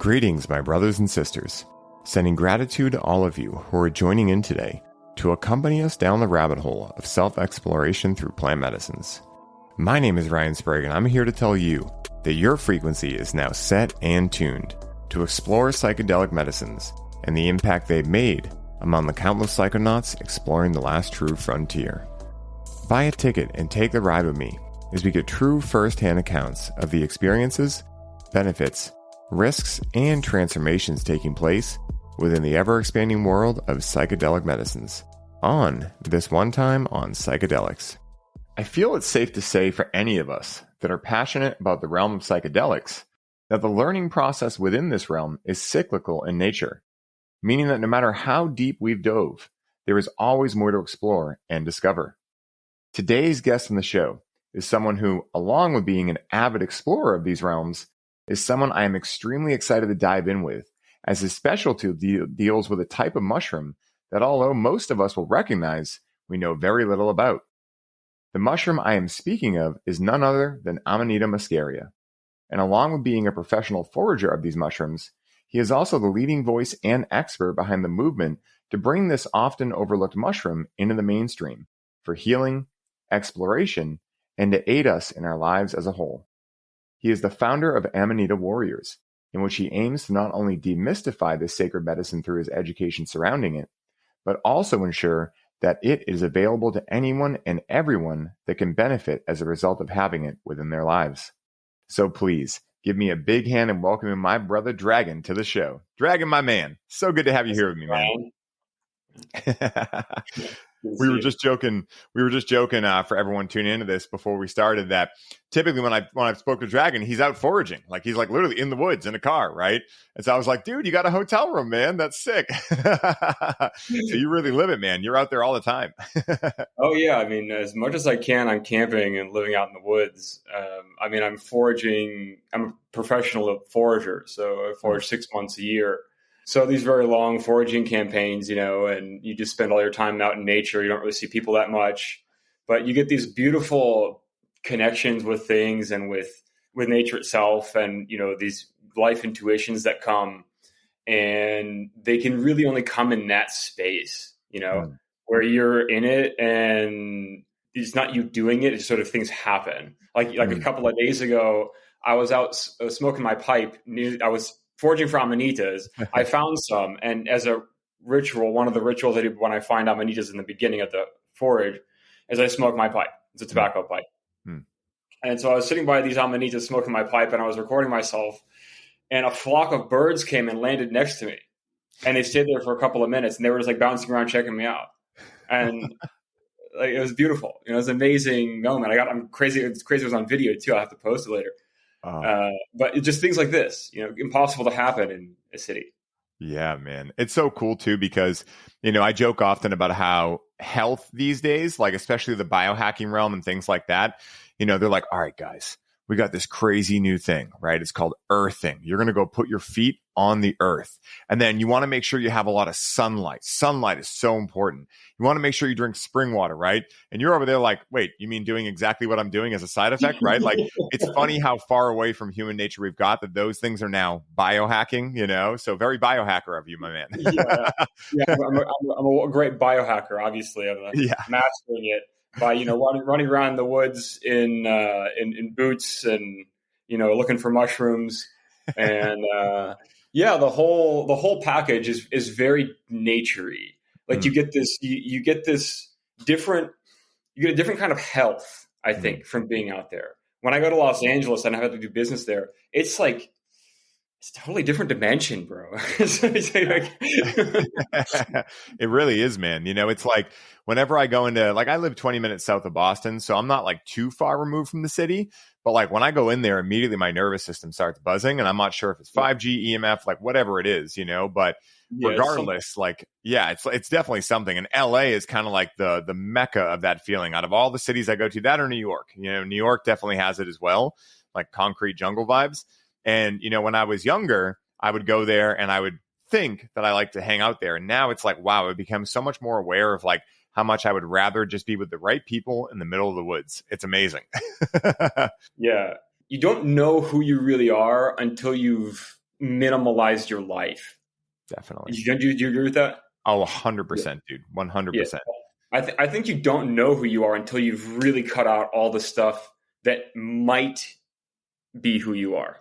Greetings, my brothers and sisters. Sending gratitude to all of you who are joining in today to accompany us down the rabbit hole of self-exploration through plant medicines. My name is Ryan Sprague, and I'm here to tell you that your frequency is now set and tuned to explore psychedelic medicines and the impact they've made among the countless psychonauts exploring the last true frontier. Buy a ticket and take the ride with me as we get true first-hand accounts of the experiences, benefits, risks, and transformations taking place within the ever-expanding world of psychedelic medicines on This One Time on Psychedelics. I feel it's safe to say for any of us that are passionate about the realm of psychedelics that the learning process within this realm is cyclical in nature, meaning that no matter how deep we've dove, there is always more to explore and discover. Today's guest on the show is someone who, along with being an avid explorer of these realms, is someone I am extremely excited to dive in with, as his specialty deals with a type of mushroom that, although most of us will recognize, we know very little about. The mushroom I am speaking of is none other than Amanita Muscaria, and along with being a professional forager of these mushrooms, he is also the leading voice and expert behind the movement to bring this often overlooked mushroom into the mainstream for healing, exploration, and to aid us in our lives as a whole. He is the founder of Amanita Warriors, in which he aims to not only demystify this sacred medicine through his education surrounding it, but also ensure that it is available to anyone and everyone that can benefit as a result of having it within their lives. So please, give me a big hand in welcoming my brother Dragon to the show. Dragon, my man, so good to have you here with me, man. We were just joking for everyone tuning into this before we started that typically when I spoke to Dragon, he's out foraging. Like he's like literally in the woods in a car, right? And so I was like, dude, you got a hotel room, man. That's sick. So you really live it, man. You're out there all the time. Oh yeah. I mean, as much as I can, I'm camping and living out in the woods. I'm foraging. I'm a professional forager. So I forage 6 months a year. So these very long foraging campaigns, and you just spend all your time out in nature. You don't really see people that much, but you get these beautiful connections with things and with nature itself, and these life intuitions that come, and they can really only come in that space, where you're in it and it's not you doing it. It's sort of things happen. Like a couple of days ago, I was out smoking my pipe. I was foraging for amanitas. I found some, and as a ritual, one of the rituals I do when I find amanitas in the beginning of the forage is I smoke my pipe. It's a tobacco pipe. And so I was sitting by these amanitas smoking my pipe, and I was recording myself, and a flock of birds came and landed next to me, and they stayed there for a couple of minutes, and they were just like bouncing around checking me out, and like it was beautiful. It was an amazing moment. I'm crazy. It's crazy. It was on video too. I have to post it later. But it's just things like this, impossible to happen in a city. Yeah, man. It's so cool too, because, I joke often about how health these days, like especially the biohacking realm and things like that, they're like, all right, guys, we got this crazy new thing, right? It's called earthing. You're going to go put your feet on the earth. And then you want to make sure you have a lot of sunlight. Sunlight is so important. You want to make sure you drink spring water, right? And you're over there like, wait, you mean doing exactly what I'm doing as a side effect, right? Like, it's funny how far away from human nature we've got that those things are now biohacking, So very biohacker of you, my man. I'm a great biohacker, obviously. I'm mastering it by, running around the woods in boots and, looking for mushrooms. And the whole package is very naturey. Like you get this different kind of health, I think, from being out there. When I go to Los Angeles and I have to do business there, it's like it's a totally different dimension, bro. It really is, man. It's like whenever I go into, like, I live 20 minutes south of Boston, so I'm not like too far removed from the city. But like when I go in there, immediately my nervous system starts buzzing, and I'm not sure if it's 5G, EMF, like whatever it is, But regardless, it's definitely something. And LA is kind of like the mecca of that feeling. Out of all the cities I go to, that or New York, New York definitely has it as well, like concrete jungle vibes. And, when I was younger, I would go there and I would think that I like to hang out there. And now it's like, wow, I've become so much more aware of like how much I would rather just be with the right people in the middle of the woods. It's amazing. Yeah. You don't know who you really are until you've minimalized your life. Definitely. Do you agree with that? Oh, 100%, dude. 100%. I think you don't know who you are until you've really cut out all the stuff that might be who you are.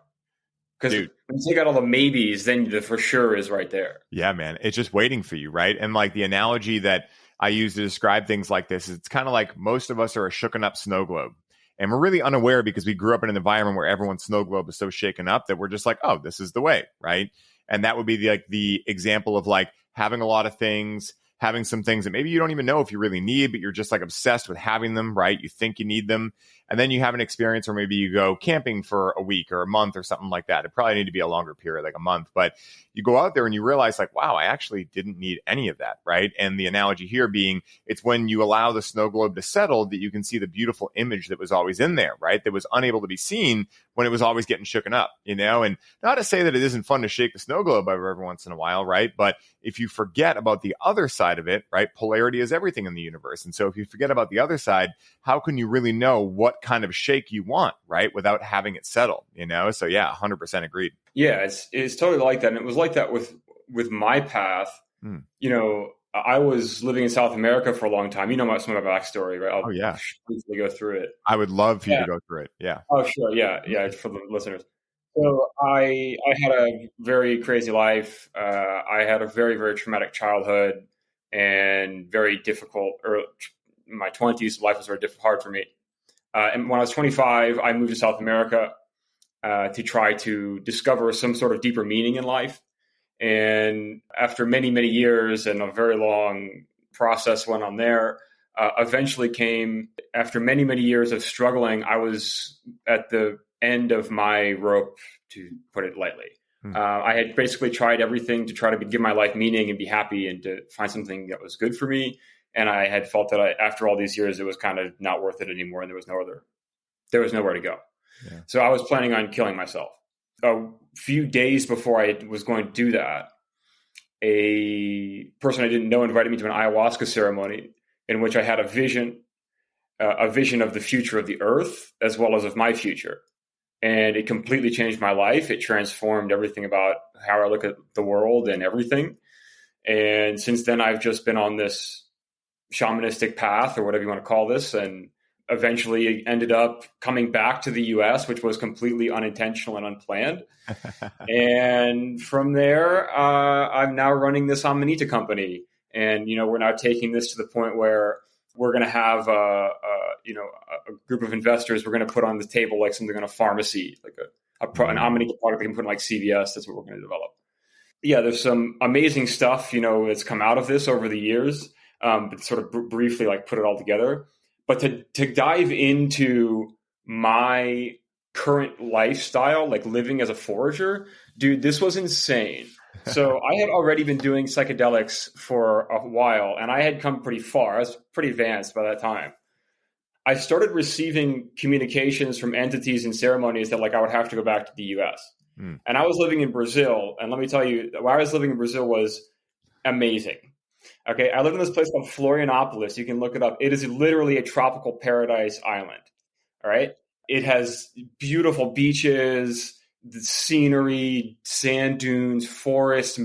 Because when you take out all the maybes, then the for sure is right there. Yeah, man. It's just waiting for you, right? And like the analogy that I use to describe things like this, it's kind of like most of us are a shooken up snow globe. And we're really unaware because we grew up in an environment where everyone's snow globe is so shaken up that we're just like, oh, this is the way, right? And that would be the example of like having a lot of things, having some things that maybe you don't even know if you really need, but you're just like obsessed with having them, right? You think you need them. And then you have an experience where maybe you go camping for a week or a month or something like that. It probably need to be a longer period, like a month. But you go out there and you realize like, wow, I actually didn't need any of that, right? And the analogy here being, it's when you allow the snow globe to settle that you can see the beautiful image that was always in there, right? That was unable to be seen when it was always getting shooken up, you know? And not to say that it isn't fun to shake the snow globe every once in a while, right? But if you forget about the other side of it, right? Polarity is everything in the universe. And so if you forget about the other side, how can you really know what kind of shake you want, right? Without having it settle, you know? So yeah, 100% agreed. Yeah, it's totally like that. And it was like that with my path. You know, I was living in South America for a long time. You know some of my backstory, right? I'll briefly go through it. I would love for you to go through it. Yeah. Oh, sure. Yeah. For the listeners. So I had a very crazy life. I had a very, very traumatic childhood and very difficult. In my 20s, life was very hard for me. And when I was 25, I moved to South America to try to discover some sort of deeper meaning in life. And after many, many years and a very long process went on there, eventually came, after many, many years of struggling, I was at the end of my rope, to put it lightly. I had basically tried everything to try to give my life meaning and be happy and to find something that was good for me. And I had felt that after all these years, it was kind of not worth it anymore. And there was nowhere to go. Yeah. So I was planning on killing myself. A few days before I was going to do that, a person I didn't know invited me to an ayahuasca ceremony in which I had a vision of the future of the earth as well as of my future. And it completely changed my life. It transformed everything about how I look at the world and everything. And since then, I've just been on this shamanistic path, or whatever you want to call this, and eventually ended up coming back to the US, which was completely unintentional and unplanned. And from there, I'm now running this Amanita company. And, you know, we're now taking this to the point where we're going to have a group of investors we're going to put on the table, like something on a pharmacy, like an Amanita product they can put in like CVS. That's what we're going to develop. Yeah, there's some amazing stuff, you know, that's come out of this over the years. But sort of briefly, like, put it all together. But to dive into my current lifestyle, like living as a forager, dude, this was insane. So I had already been doing psychedelics for a while, and I had come pretty far. I was pretty advanced by that time. I started receiving communications from entities and ceremonies that, like, I would have to go back to the US. And I was living in Brazil, and let me tell you, where I was living in Brazil was amazing. Okay, I live in this place called Florianopolis. You can look it up. It is literally a tropical paradise island. All right, it has beautiful beaches, the scenery, sand dunes, forests,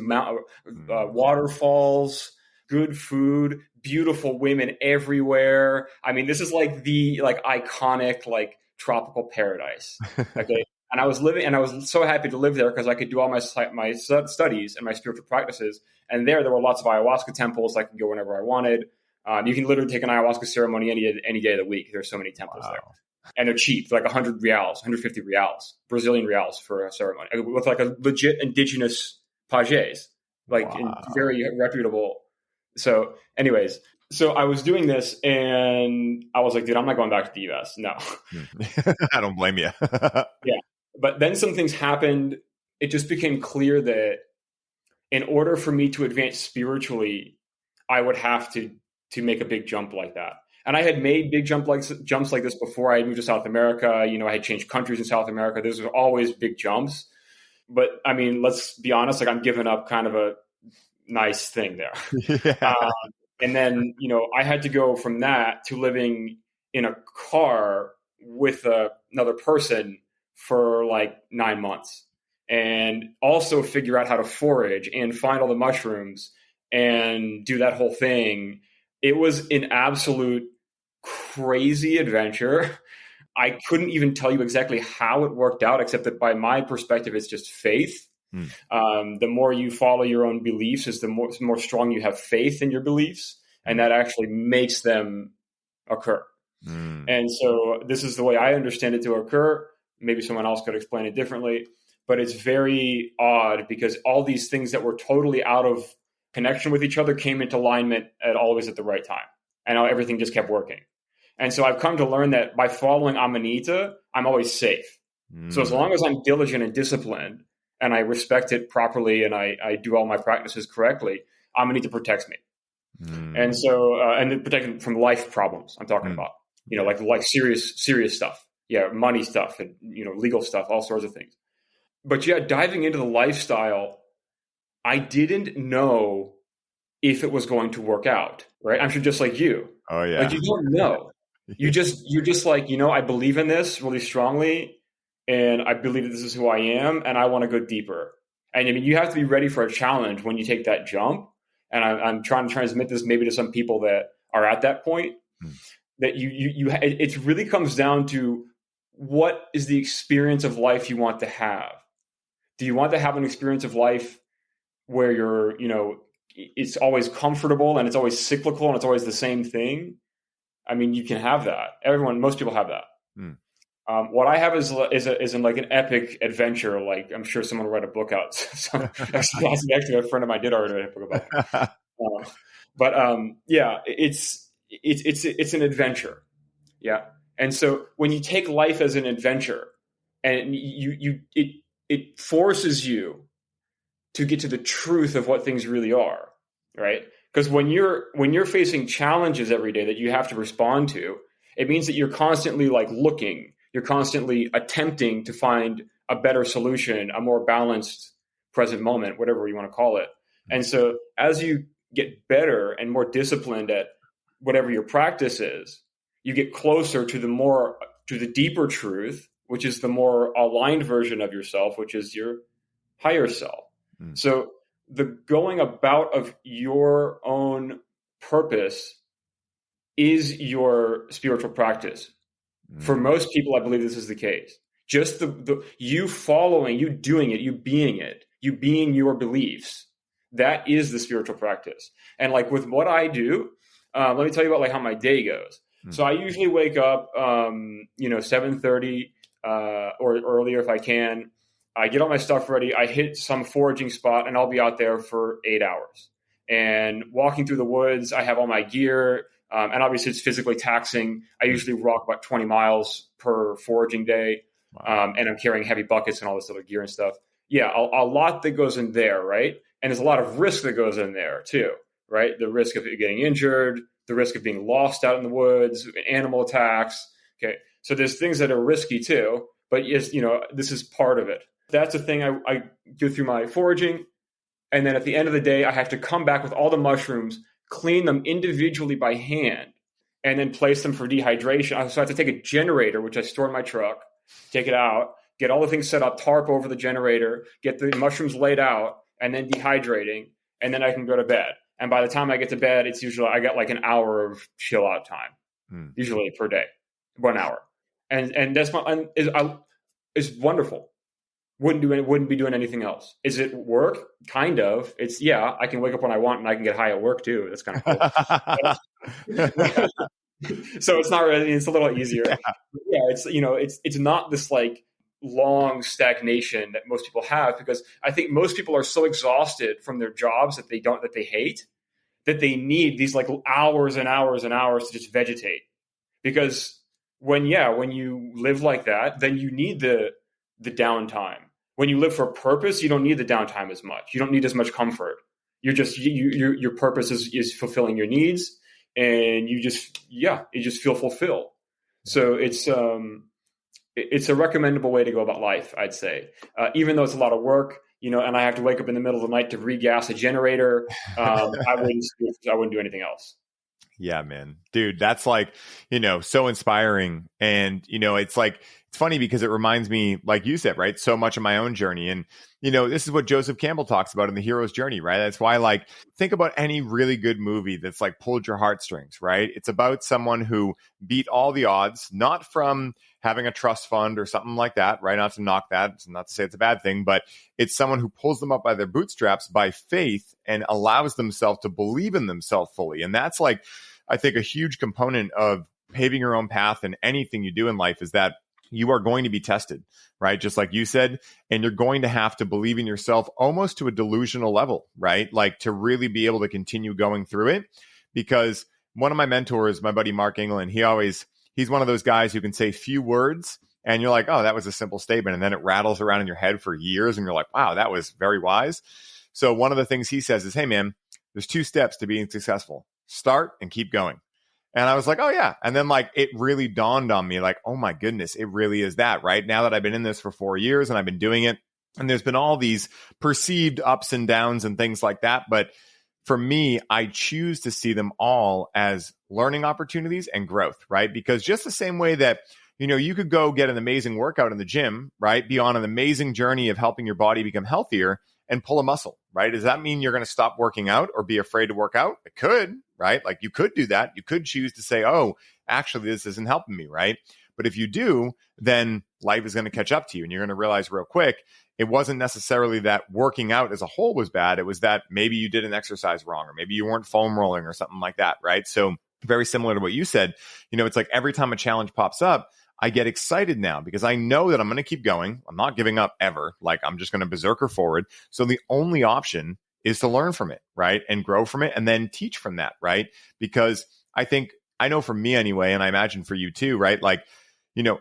waterfalls, good food, beautiful women everywhere. I mean, this is like the iconic tropical paradise. Okay. And I was so happy to live there because I could do all my studies and my spiritual practices. And there were lots of ayahuasca temples. I could go whenever I wanted. You can literally take an ayahuasca ceremony any day of the week. There's so many temples there. And they're cheap, like 100 reals, 150 reals, Brazilian reals for a ceremony with like a legit indigenous pajés, very reputable. So anyways, so I was doing this and I was like, dude, I'm not going back to the US. No. I don't blame you. Yeah. But then some things happened. It just became clear that in order for me to advance spiritually, I would have to make a big jump like that. And I had made big jumps like this before I moved to South America. You know, I had changed countries in South America. Those were always big jumps. But I mean, let's be honest, like I'm giving up kind of a nice thing there. Yeah. And then, you know, I had to go from that to living in a car with another person for like 9 months. and also figure out how to forage and find all the mushrooms and do that whole thing. It was an absolute crazy adventure. I couldn't even tell you exactly how it worked out, except that by my perspective, it's just faith. The more you follow your own beliefs, is the more strong you have faith in your beliefs, and that actually makes them occur. And so this is the way I understand it to occur. Maybe someone else could explain it differently, but it's very odd because all these things that were totally out of connection with each other came into alignment always at the right time, and everything just kept working. And so I've come to learn that by following Amanita, I'm always safe. So as long as I'm diligent and disciplined, and I respect it properly, and I do all my practices correctly, Amanita protects me. And so, and it protects me from life problems I'm talking about, like serious stuff. Yeah. Money stuff and, legal stuff, all sorts of things. But yeah, diving into the lifestyle, I didn't know if it was going to work out. Right. I'm sure just like you. Oh yeah. Like you don't know. You're just like, I believe in this really strongly. And I believe that this is who I am, and I want to go deeper. And I mean, you have to be ready for a challenge when you take that jump. And I'm trying to transmit this maybe to some people that are at that point. That it really comes down to what is the experience of life you want to have. Do you want to have an experience of life where you're, it's always comfortable and it's always cyclical and it's always the same thing? I mean, you can have that. Most people have that. What I have is in like an epic adventure. Like I'm sure someone will write a book out. Actually, a friend of mine did already write a book about it. Yeah, it's an adventure. Yeah, and so when you take life as an adventure, and it forces you to get to the truth of what things really are, right? Because when you're facing challenges every day that you have to respond to, it means that you're constantly like looking. You're constantly attempting to find a better solution, a more balanced present moment, whatever you want to call it. And so as you get better and more disciplined at whatever your practice is, you get closer to the deeper truth, which is the more aligned version of yourself, which is your higher self. So the going about of your own purpose is your spiritual practice. For most people, I believe this is the case. Just you following, you doing it, you being your beliefs. That is the spiritual practice. And like with what I do, let me tell you about like how my day goes. So I usually wake up, 7:30 or earlier if I can. I get all my stuff ready. I hit some foraging spot, and I'll be out there for 8 hours. And walking through the woods, I have all my gear. And obviously it's physically taxing. I usually walk about 20 miles per foraging day. Wow. And I'm carrying heavy buckets and all this other gear and stuff. Yeah, a lot that goes in there, right? And there's a lot of risk that goes in there too, right? The risk of getting injured, the risk of being lost out in the woods, animal attacks. Okay, so there's things that are risky too, but yes, this is part of it. That's the thing. I go through my foraging, and then at the end of the day, I have to come back with all the mushrooms, clean them individually by hand, and then place them for dehydration. So I have to take a generator, which I store in my truck, take it out, get all the things set up, tarp over the generator, get the mushrooms laid out, and then dehydrating, and then I can go to bed. And by the time I get to bed, it's usually, I got like an hour of chill out time, usually per day, 1 hour. And that's it's wonderful. Wouldn't be doing anything else. Is it work? Kind of. It's I can wake up when I want and I can get high at work too. That's kind of cool. So it's not really, it's a little easier. Yeah, it's not this like long stagnation that most people have, because I think most people are so exhausted from their jobs that they hate, that they need these like hours and hours and hours to just vegetate. Because when you live like that, then you need the downtime. When you live for a purpose, you don't need the downtime as much. You don't need as much comfort. You're just your purpose is fulfilling your needs, and you just feel fulfilled. So it's a recommendable way to go about life, I'd say. Even though it's a lot of work, and I have to wake up in the middle of the night to regas a generator, I wouldn't do anything else. Yeah, man, dude, that's like, so inspiring. And, it's like, it's funny because it reminds me, like you said, right, so much of my own journey. And, this is what Joseph Campbell talks about in The Hero's Journey, right? That's why, like, think about any really good movie that's like pulled your heartstrings, right? It's about someone who beat all the odds, not from having a trust fund or something like that, right? Not to knock that, not to say it's a bad thing, but it's someone who pulls them up by their bootstraps by faith and allows themselves to believe in themselves fully. And that's like, I think, a huge component of paving your own path in anything you do in life is that you are going to be tested, right? Just like you said, and you're going to have to believe in yourself almost to a delusional level, right? Like to really be able to continue going through it. Because one of my mentors, my buddy Mark England, he's one of those guys who can say few words and you're like, oh, that was a simple statement. And then it rattles around in your head for years and you're like, wow, that was very wise. So one of the things he says is, hey, man, there's 2 steps to being successful. Start and keep going. And I was like, oh, yeah. And then like it really dawned on me like, oh, my goodness, it really is that, right? Now that I've been in this for 4 years and I've been doing it, and there's been all these perceived ups and downs and things like that. But for me, I choose to see them all as learning opportunities and growth, right? Because just the same way that, you could go get an amazing workout in the gym, right? Be on an amazing journey of helping your body become healthier and pull a muscle, right? Does that mean you're going to stop working out or be afraid to work out? It could, right? Like you could do that. You could choose to say, oh, actually, this isn't helping me, right? But if you do, then life is going to catch up to you and you're going to realize real quick, it wasn't necessarily that working out as a whole was bad. It was that maybe you did an exercise wrong or maybe you weren't foam rolling or something like that, right? So very similar to what you said, it's like every time a challenge pops up, I get excited now because I know that I'm going to keep going. I'm not giving up ever. Like I'm just going to berserker forward. So the only option is to learn from it, right? And grow from it and then teach from that, right? Because I know for me anyway, and I imagine for you too, right? Like,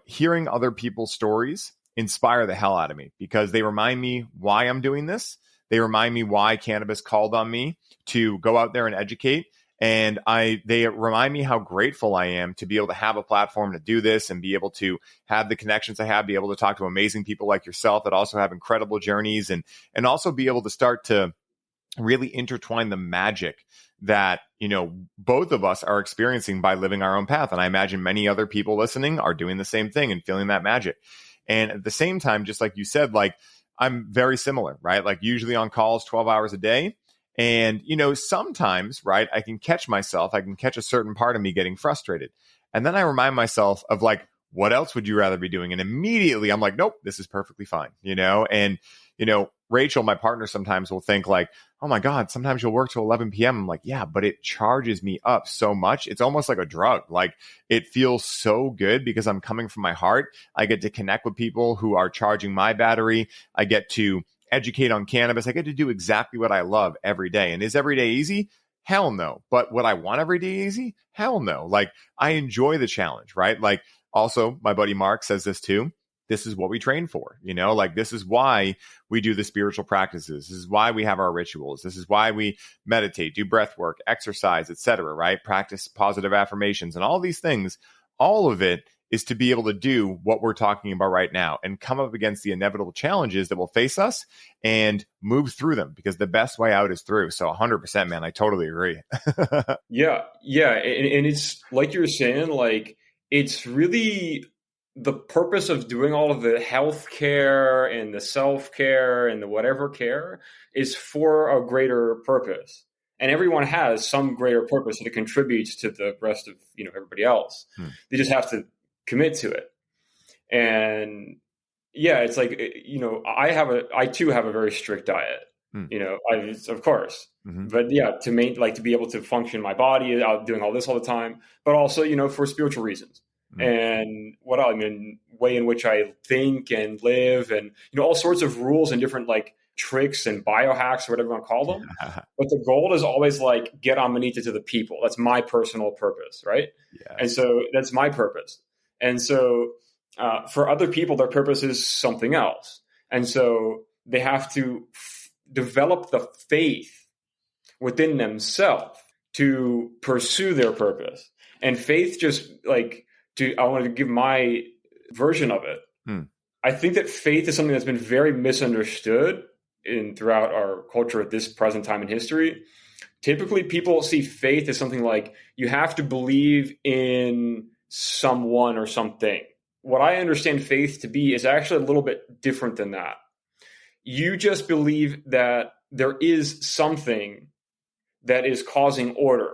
hearing other people's stories inspire the hell out of me because they remind me why I'm doing this. They remind me why cannabis called on me to go out there and educate. And they remind me how grateful I am to be able to have a platform to do this and be able to have the connections I have, be able to talk to amazing people like yourself that also have incredible journeys and also be able to start to really intertwine the magic that, both of us are experiencing by living our own path. And I imagine many other people listening are doing the same thing and feeling that magic. And at the same time, just like you said, like I'm very similar, right? Like usually on calls 12 hours a day. And, sometimes, right, I can catch a certain part of me getting frustrated. And then I remind myself of like, what else would you rather be doing? And immediately I'm like, nope, this is perfectly fine, and, Rachel, my partner, sometimes will think like, oh my God, sometimes you'll work till 11 p.m. I'm like, yeah, but it charges me up so much. It's almost like a drug. Like it feels so good because I'm coming from my heart. I get to connect with people who are charging my battery. I get to educate on cannabis. I get to do exactly what I love every day. And is every day easy? Hell no. But would I want every day easy? Hell no. Like I enjoy the challenge, right? Like also my buddy Mark says this too. This is what we train for, like this is why we do the spiritual practices. This is why we have our rituals. This is why we meditate, do breath work, exercise, etc. Right? Practice positive affirmations and all these things. All of it is to be able to do what we're talking about right now and come up against the inevitable challenges that will face us and move through them because the best way out is through. So 100%, man, I totally agree. Yeah. And it's like you're saying, like, it's really the purpose of doing all of the healthcare and the self-care and the whatever care is for a greater purpose. And everyone has some greater purpose that contributes to the rest of, everybody else. They just have to commit to it. And yeah, it's like, I too have a very strict diet, of course, but yeah, to be able to function my body out doing all this all the time, but also, for spiritual reasons. And way in which I think and live and, all sorts of rules and different like tricks and biohacks or whatever you want to call them. But the goal is always like get Amanita to the people. That's my personal purpose. Right. Yeah. And so that's my purpose. And so for other people, their purpose is something else. And so they have to develop the faith within themselves to pursue their purpose. And faith just like, I want to give my version of it. I think that faith is something that's been very misunderstood throughout our culture at this present time in history. Typically, people see faith as something like you have to believe in someone or something, what I understand faith to be is actually a little bit different than that. You just believe that there is something that is causing order.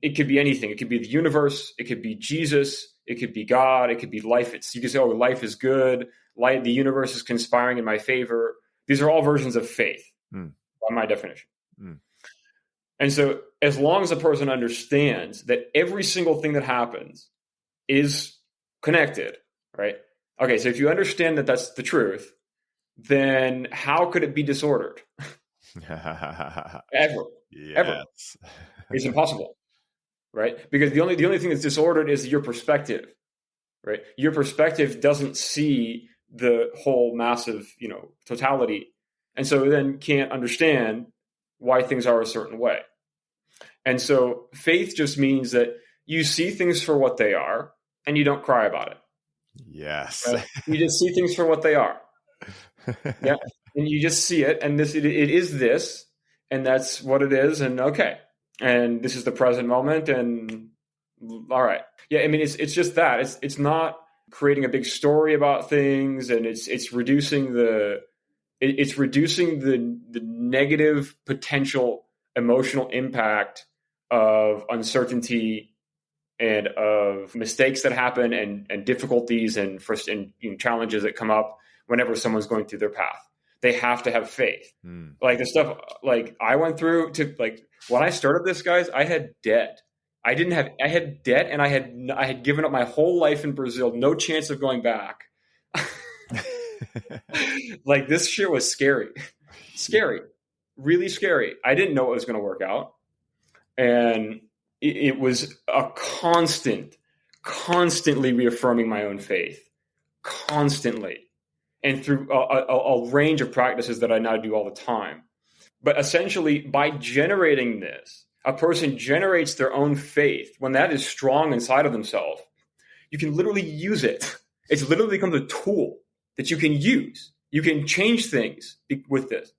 It could be anything. It could be the universe. It could be Jesus. It could be God. It could be life. You can say, oh, life is good. The universe is conspiring in my favor. These are all versions of faith by my definition. And so as long as a person understands that every single thing that happens is connected, right? Okay, so if you understand that that's the truth, then how could it be disordered? Ever. It's impossible, right? Because the only thing that's disordered is your perspective, right? Your perspective doesn't see the whole massive, totality, and so then can't understand why things are a certain way. And so faith just means that you see things for what they are and you don't cry about it. Yes. Right? You just see things for what they are. Yeah. And you just see it, and it is this, and that's what it is, and okay. And this is the present moment, and all right. Yeah, I mean, it's just that. It's not creating a big story about things, and it's reducing the negative potential emotional impact of uncertainty and of mistakes that happen and difficulties and challenges that come up whenever someone's going through their path. They have to have faith. Like the stuff like I went through when I started this, guys, I had debt. I had debt, and I had given up my whole life in Brazil, no chance of going back. Like this shit was scary, really scary. I didn't know it was going to work out. And it was a constantly reaffirming my own faith, constantly. And through a range of practices that I now do all the time. But essentially, by generating this, a person generates their own faith. When that is strong inside of themselves, you can literally use it. It literally becomes a tool that you can use. You can change things with this.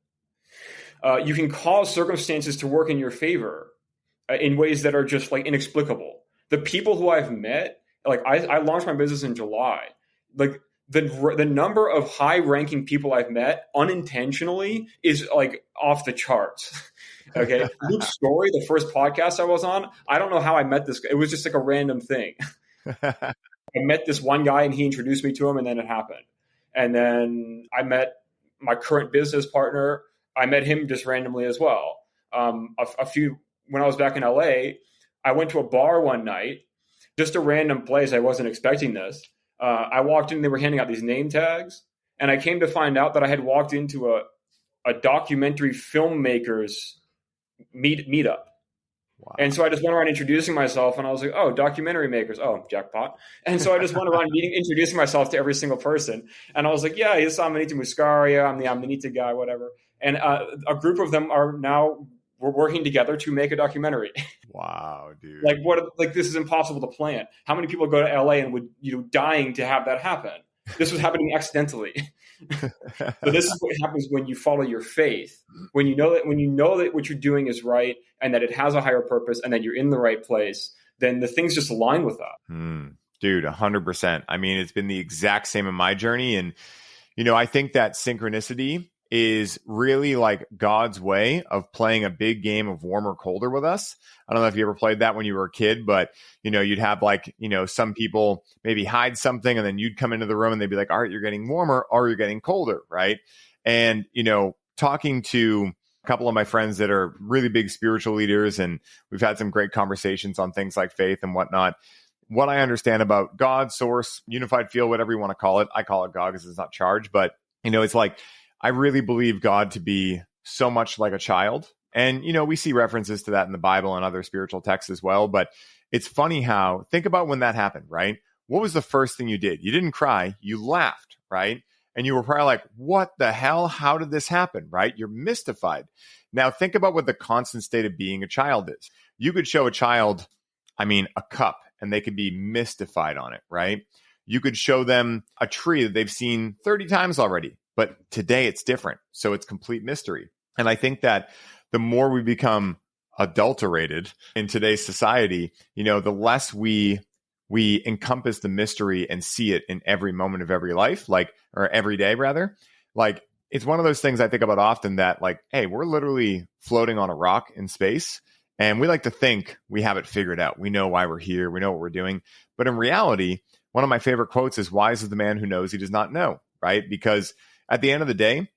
You can cause circumstances to work in your favor in ways that are just like inexplicable. The people who I've met, like I launched my business in July, like the number of high-ranking people I've met unintentionally is like off the charts. Okay, Luke's story, the first podcast I was on, I don't know how I met this guy. It was just like a random thing. I met this one guy and he introduced me to him, and then it happened. And then I met my current business partner. I met him just randomly as well. When I was back in LA, I went to a bar one night, just a random place. I wasn't expecting this. I walked in, they were handing out these name tags, and I came to find out that I had walked into a documentary filmmakers meetup. Wow. And so I just went around introducing myself, and I was like, oh, documentary makers. Oh, jackpot. And so I just went around introducing myself to every single person. And I was like, yeah, this is Amanita Muscaria. I'm the Amanita guy, whatever. And a group of them we're working together to make a documentary. Wow, dude. This is impossible to plan. How many people go to LA and would, dying to have that happen? This was happening accidentally. So this is what happens when you follow your faith. When you know that what you're doing is right and that it has a higher purpose and that you're in the right place, then the things just align with that. Dude, 100%. I mean, it's been the exact same in my journey. And, I think that synchronicity is really like God's way of playing a big game of warmer, colder with us. I don't know if you ever played that when you were a kid, but, you'd have some people maybe hide something and then you'd come into the room and they'd be like, all right, you're getting warmer or you're getting colder. Right. And, talking to a couple of my friends that are really big spiritual leaders, and we've had some great conversations on things like faith and whatnot. What I understand about God, source, unified field, whatever you want to call it, I call it God because it's not charged, but, it's like, I really believe God to be so much like a child. And, we see references to that in the Bible and other spiritual texts as well. But it's funny how, think about when that happened, right? What was the first thing you did? You didn't cry, you laughed, right? And you were probably like, what the hell? How did this happen, right? You're mystified. Now think about what the constant state of being a child is. You could show a child, a cup, and they could be mystified on it, right? You could show them a tree that they've seen 30 times already. But today it's different. So it's complete mystery. And I think that the more we become adulterated in today's society, the less we we encompass the mystery and see it in every moment of every life, like, or every day rather. Like, it's one of those things I think about often that, like, hey, we're literally floating on a rock in space, and we like to think we have it figured out. We know why we're here. We know what we're doing. But in reality, one of my favorite quotes is, wise is the man who knows he does not know, right? Because at the end of the day,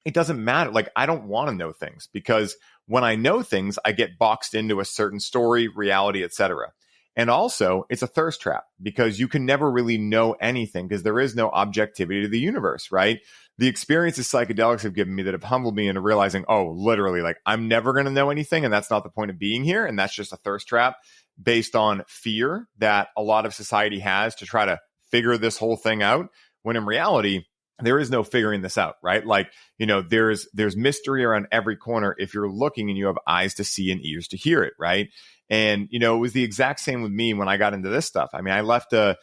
it doesn't matter. Like, I don't want to know things, because when I know things, I get boxed into a certain story, reality, etc. And also, it's a thirst trap, because you can never really know anything, because there is no objectivity to the universe, right? The experiences psychedelics have given me that have humbled me into realizing, oh, literally, like, I'm never going to know anything. And that's not the point of being here. And that's just a thirst trap based on fear that a lot of society has to try to figure this whole thing out. When in reality, there is no figuring this out, right? Like, there's mystery around every corner if you're looking and you have eyes to see and ears to hear it, right? And, it was the exact same with me when I got into this stuff. I mean, I left a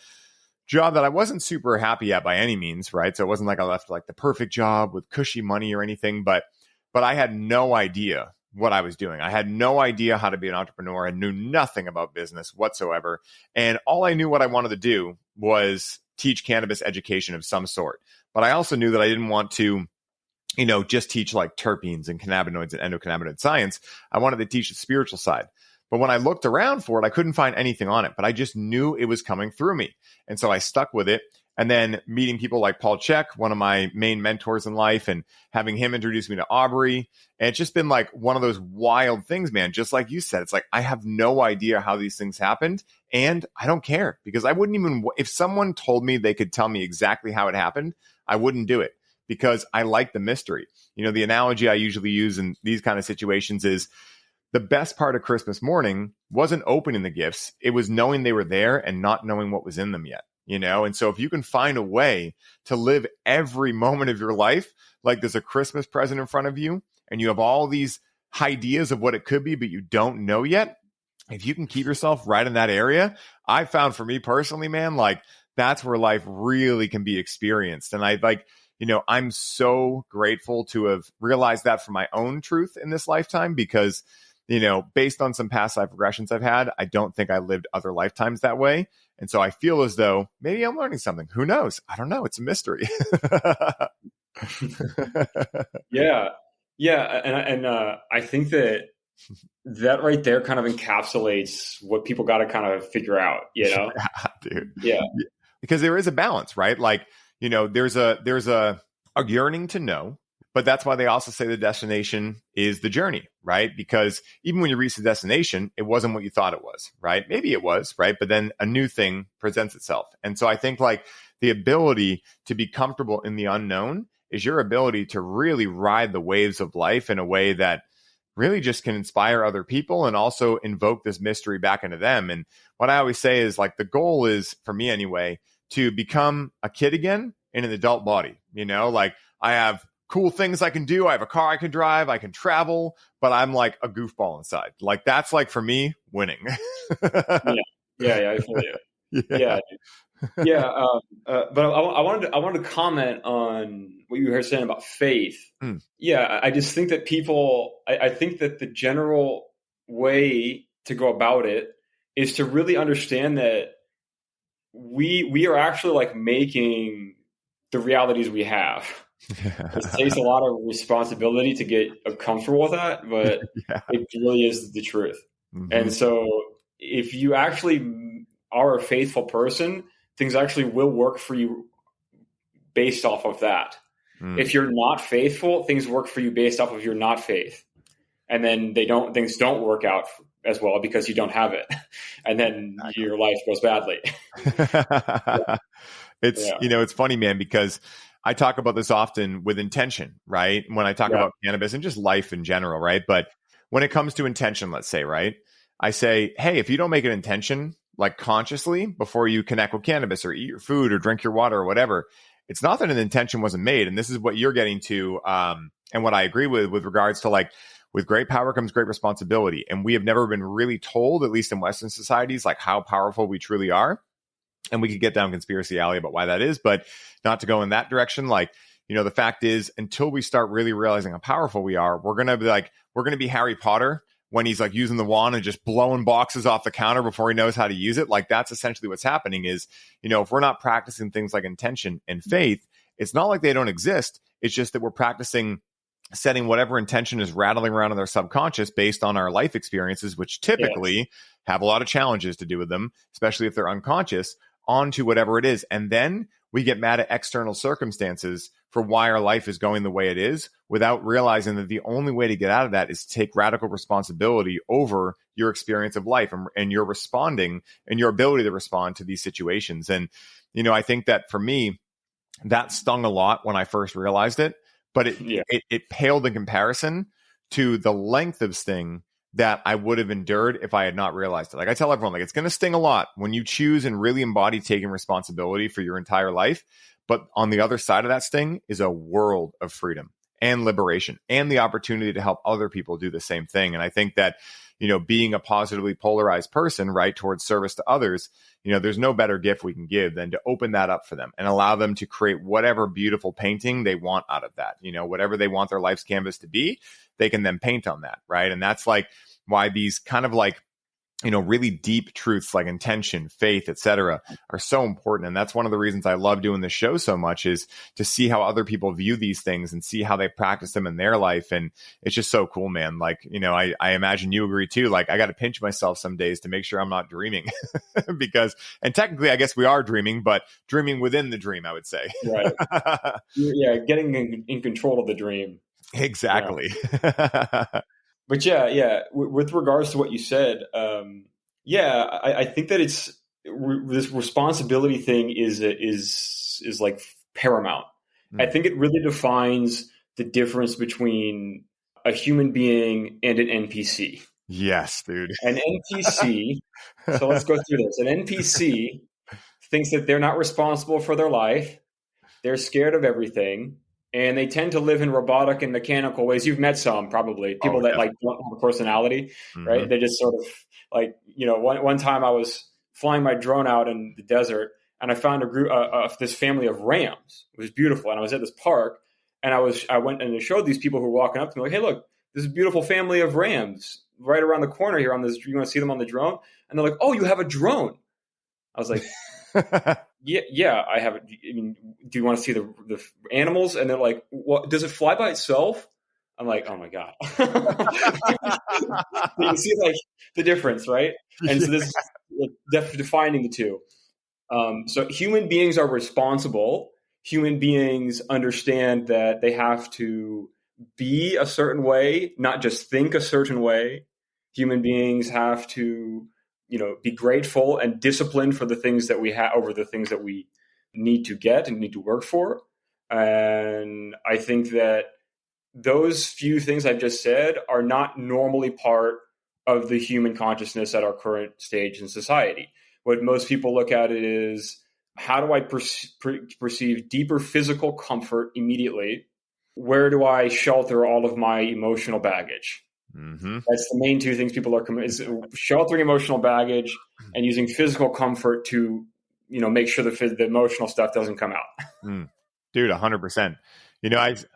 job that I wasn't super happy at by any means, right? So it wasn't like I left like the perfect job with cushy money or anything, but I had no idea what I was doing. I had no idea how to be an entrepreneur. I knew nothing about business whatsoever. And all I knew what I wanted to do was teach cannabis education of some sort. But I also knew that I didn't want to, just teach like terpenes and cannabinoids and endocannabinoid science. I wanted to teach the spiritual side. But when I looked around for it, I couldn't find anything on it, but I just knew it was coming through me. And so I stuck with it. And then meeting people like Paul Chek, one of my main mentors in life, and having him introduce me to Aubrey. And it's just been like one of those wild things, man. Just like you said, it's like, I have no idea how these things happened. And I don't care, because I wouldn't even, if someone told me they could tell me exactly how it happened, I wouldn't do it, because I like the mystery. The analogy I usually use in these kind of situations is, the best part of Christmas morning wasn't opening the gifts. It was knowing they were there and not knowing what was in them yet, And so if you can find a way to live every moment of your life like there's a Christmas present in front of you, and you have all these ideas of what it could be, but you don't know yet, if you can keep yourself right in that area, I found for me personally, man, like, that's where life really can be experienced. And I'm so grateful to have realized that for my own truth in this lifetime, because based on some past life regressions I've had, I don't think I lived other lifetimes that way. And so I feel as though maybe I'm learning something. Who knows? I don't know. It's a mystery. Yeah. And I think that right there kind of encapsulates what people got to kind of figure out, Yeah, dude. Yeah. Because there is a balance, right? Like, there's a yearning to know. But that's why they also say the destination is the journey, right? Because even when you reach the destination, it wasn't what you thought it was, right? Maybe it was, right? But then a new thing presents itself. And so I think like the ability to be comfortable in the unknown is your ability to really ride the waves of life in a way that really just can inspire other people and also invoke this mystery back into them. And what I always say is, like, the goal is, for me anyway, to become a kid again in an adult body. Like, I have cool things I can do. I have a car I can drive. I can travel, but I'm like a goofball inside. Like, that's like, for me, winning. Yeah. I feel you. Yeah. But I wanted to comment on what you were saying about faith. Yeah. I just think that I think that the general way to go about it is to really understand that we are actually like making the realities we have. It takes a lot of responsibility to get comfortable with that, but it really is the truth. Mm-hmm. And so if you actually are a faithful person, things actually will work for you based off of that. If you're not faithful, things work for you based off of your not faith. And then things don't work out as well because you don't have it. And then your life goes badly. It's funny, man, because I talk about this often with intention, right? When I talk about cannabis and just life in general, right? But when it comes to intention, let's say, right? I say, hey, if you don't make an intention, like, consciously before you connect with cannabis or eat your food or drink your water or whatever, it's not that an intention wasn't made. And this is what you're getting to. And what I agree with regards to, like, with great power comes great responsibility. And we have never been really told, at least in Western societies, like, how powerful we truly are. And we could get down conspiracy alley about why that is, but not to go in that direction. Like, the fact is, until we start really realizing how powerful we are, we're going to be Harry Potter when he's like using the wand and just blowing boxes off the counter before he knows how to use it. Like that's essentially what's happening is, if we're not practicing things like intention and faith, it's not like they don't exist. It's just that we're practicing setting whatever intention is rattling around in their subconscious based on our life experiences, which typically have a lot of challenges to do with them, especially if they're unconscious, onto whatever it is. And then we get mad at external circumstances for why our life is going the way it is without realizing that the only way to get out of that is to take radical responsibility over your experience of life and your responding and your ability to respond to these situations. And, I think that for me, that stung a lot when I first realized it, but it paled in comparison to the length of sting that I would have endured if I had not realized it. Like I tell everyone, like it's going to sting a lot when you choose and really embody taking responsibility for your entire life. But on the other side of that sting is a world of freedom and liberation and the opportunity to help other people do the same thing. And I think that, being a positively polarized person, right, towards service to others, there's no better gift we can give than to open that up for them and allow them to create whatever beautiful painting they want out of that. Whatever they want their life's canvas to be, they can then paint on that, right? And that's like why these kind of like, really deep truths like intention, faith, etc., are so important. And that's one of the reasons I love doing this show so much is to see how other people view these things and see how they practice them in their life. And it's just so cool, man. Like, I imagine you agree too. Like I got to pinch myself some days to make sure I'm not dreaming and technically I guess we are dreaming, but dreaming within the dream, I would say. Right. Yeah. Getting in control of the dream. Exactly. But with regards to what you said, I think that it's this responsibility thing is like paramount. I think it really defines the difference between a human being and an NPC. Yes, dude. An NPC. So let's go through this. An NPC thinks that they're not responsible for their life. They're scared of everything. And they tend to live in robotic and mechanical ways. You've met some, probably people that like don't have a personality, right? They just sort of like, one time I was flying my drone out in the desert and I found a group of this family of rams. It was beautiful. And I was at this park and I went and I showed these people who were walking up to me like, hey, look, this is a beautiful family of rams right around the corner here on this. You want to see them on the drone? And they're like, oh, you have a drone. I was like, yeah, I have. I mean, do you want to see the animals? And they're like, "What? Does it fly by itself?" I'm like, "Oh my god!" You see, like the difference, right? And so this is defining the two. So human beings are responsible. Human beings understand that they have to be a certain way, not just think a certain way. Human beings have to be grateful and disciplined for the things that we have over the things that we need to get and need to work for. And I think that those few things I've just said are not normally part of the human consciousness at our current stage in society. What most people look at it is, how do I perceive deeper physical comfort immediately? Where do I shelter all of my emotional baggage? Mm-hmm. That's the main two things people are is sheltering emotional baggage and using physical comfort to, make sure the emotional stuff doesn't come out. Dude, 100%.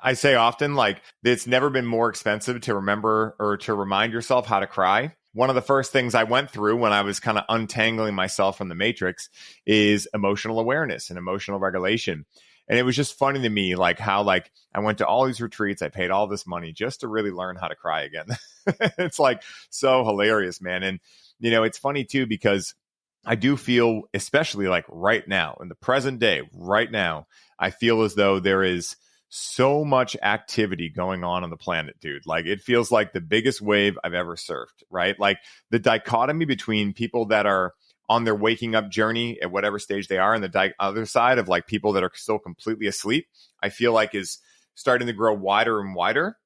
I say often, like, it's never been more expensive to remember or to remind yourself how to cry. One of the first things I went through when I was kind of untangling myself from the matrix is emotional awareness and emotional regulation. And it was just funny to me, like how, like, I went to all these retreats, I paid all this money just to really learn how to cry again. It's like so hilarious, man. And, it's funny too, because I do feel, especially like right now, in the present day, right now, I feel as though there is so much activity going on the planet, dude. Like, it feels like the biggest wave I've ever surfed, right? Like the dichotomy between people that are on their waking up journey at whatever stage they are, and the other side of like people that are still completely asleep, I feel like is starting to grow wider and wider.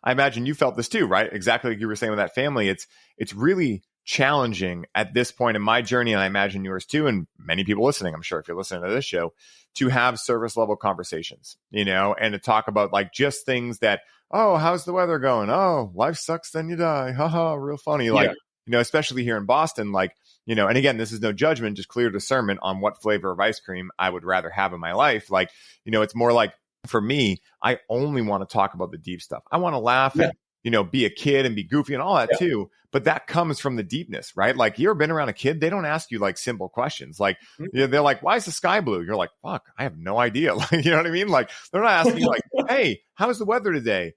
I imagine you felt this too, right? Exactly like you were saying with that family. It's really challenging at this point in my journey, and I imagine yours too, and many people listening, I'm sure if you're listening to this show, to have service level conversations, and to talk about like just things that, oh, how's the weather going? Oh, life sucks, then you die. Haha, real funny. Like, especially here in Boston, like, and again, this is no judgment, just clear discernment on what flavor of ice cream I would rather have in my life. Like, it's more like, for me, I only want to talk about the deep stuff. I want to laugh at be a kid and be goofy and all that too. But that comes from the deepness, right? Like, you ever been around a kid? They don't ask you like simple questions. Like, they're like, why is the sky blue? You're like, fuck, I have no idea. Like, you know what I mean? Like, they're not asking you like, hey, how's the weather today?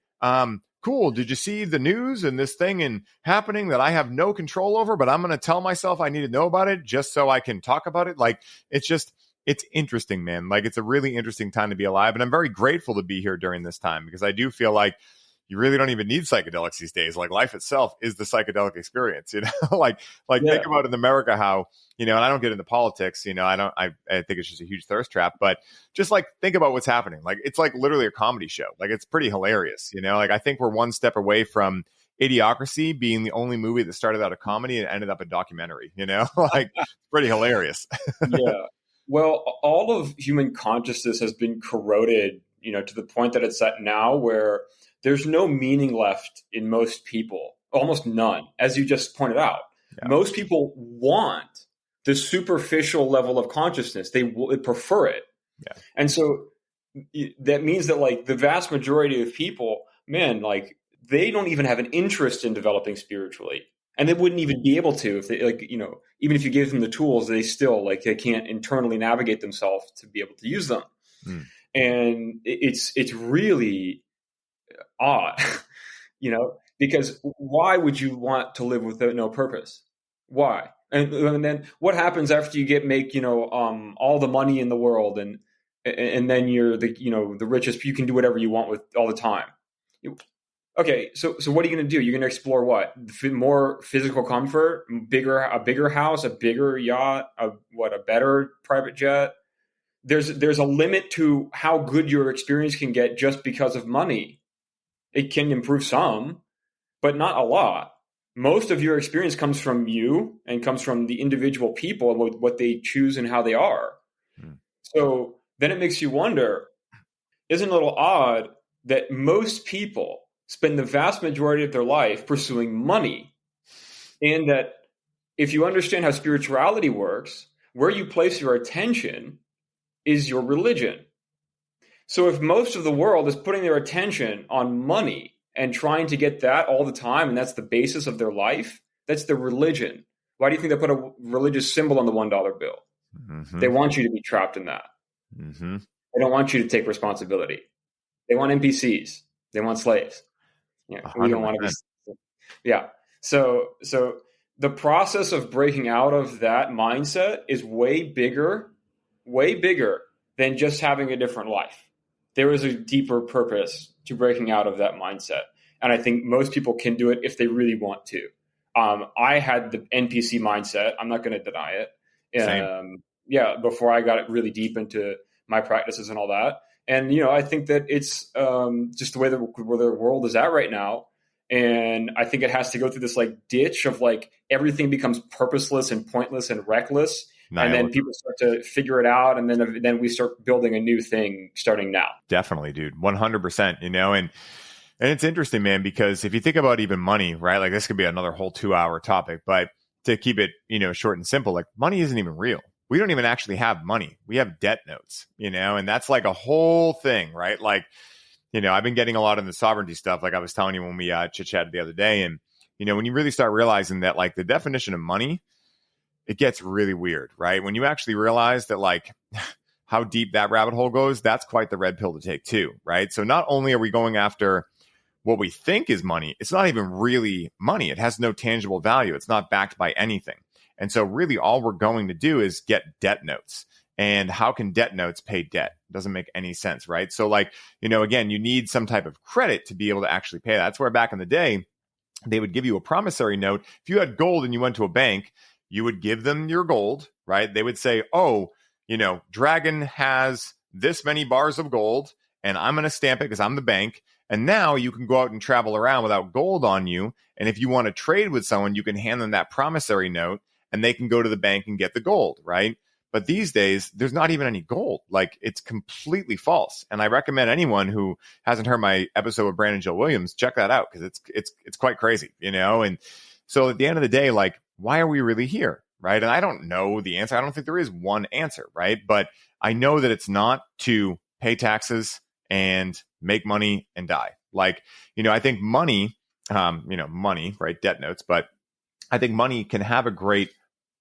Cool. Did you see the news and this thing and happening that I have no control over, but I'm going to tell myself I need to know about it just so I can talk about it? Like, it's interesting, man. Like, it's a really interesting time to be alive. And I'm very grateful to be here during this time, because I do feel like you really don't even need psychedelics these days. Like, life itself is the psychedelic experience, like think about in America how, and I don't get into politics, I think it's just a huge thirst trap, but just like, think about what's happening. Like, it's like literally a comedy show. Like, it's pretty hilarious, like, I think we're one step away from Idiocracy being the only movie that started out a comedy and ended up a documentary, like, it's pretty hilarious. Yeah. Well, all of human consciousness has been corroded, to the point that it's at now where there's no meaning left in most people, almost none, as you just pointed out. Yeah. Most people want the superficial level of consciousness. They prefer it. Yeah. And so that means that, like, the vast majority of people, man, like, they don't even have an interest in developing spiritually. And they wouldn't even be able to if they, like, even if you gave them the tools, they still, like, they can't internally navigate themselves to be able to use them. And it's really odd, because why would you want to live without no purpose? Why? And then what happens after you make all the money in the world, and then you're the richest, you can do whatever you want with all the time. Okay, so what are you going to do? You're going to explore what? More physical comfort, a bigger house, a bigger yacht, a better private jet. There's a limit to how good your experience can get just because of money. It can improve some, but not a lot. Most of your experience comes from you and comes from the individual people and what they choose and how they are. So then it makes you wonder, isn't it a little odd that most people spend the vast majority of their life pursuing money? And that if you understand how spirituality works, where you place your attention is your religion. So if most of the world is putting their attention on money and trying to get that all the time, and that's the basis of their life, that's their religion. Why do you think they put a religious symbol on the $1 bill? Mm-hmm. They want you to be trapped in that. Mm-hmm. They don't want you to take responsibility. They want NPCs. They want slaves. Yeah, we don't want to be. Yeah. So the process of breaking out of that mindset is way bigger than just having a different life. There is a deeper purpose to breaking out of that mindset. And I think most people can do it if they really want to. I had the NPC mindset. I'm not going to deny it. Before I got really deep into my practices and all that. And, I think that it's just the way where the world is at right now. And I think it has to go through this like ditch of like everything becomes purposeless and pointless and reckless. And then people start to figure it out. And then we start building a new thing starting now. Definitely, dude. 100%, and it's interesting, man, because if you think about even money, right? Like, this could be another whole 2-hour topic, but to keep it, short and simple, like, money isn't even real. We don't even actually have money. We have debt notes, and that's like a whole thing, right? Like, I've been getting a lot of the sovereignty stuff. Like I was telling you when we chit-chatted the other day. And, when you really start realizing that, like, the definition of money, it gets really weird, right? When you actually realize that, like, how deep that rabbit hole goes, that's quite the red pill to take too, right? So not only are we going after what we think is money, it's not even really money. It has no tangible value. It's not backed by anything. And so really all we're going to do is get debt notes. And how can debt notes pay debt? It doesn't make any sense, right? So like, again, you need some type of credit to be able to actually pay that. That's where back in the day, they would give you a promissory note. If you had gold and you went to a bank, you would give them your gold, right? They would say, oh, Dragon has this many bars of gold and I'm going to stamp it because I'm the bank. And now you can go out and travel around without gold on you. And if you want to trade with someone, you can hand them that promissory note and they can go to the bank and get the gold, right? But these days, there's not even any gold. Like, it's completely false. And I recommend anyone who hasn't heard my episode with Brandon Jill Williams, check that out because it's quite crazy, And so at the end of the day, like, why are we really here, right? And I don't know the answer. I don't think there is one answer, right? But I know that it's not to pay taxes and make money and die. Like, I think money money, right? Debt notes. But I think money can have a great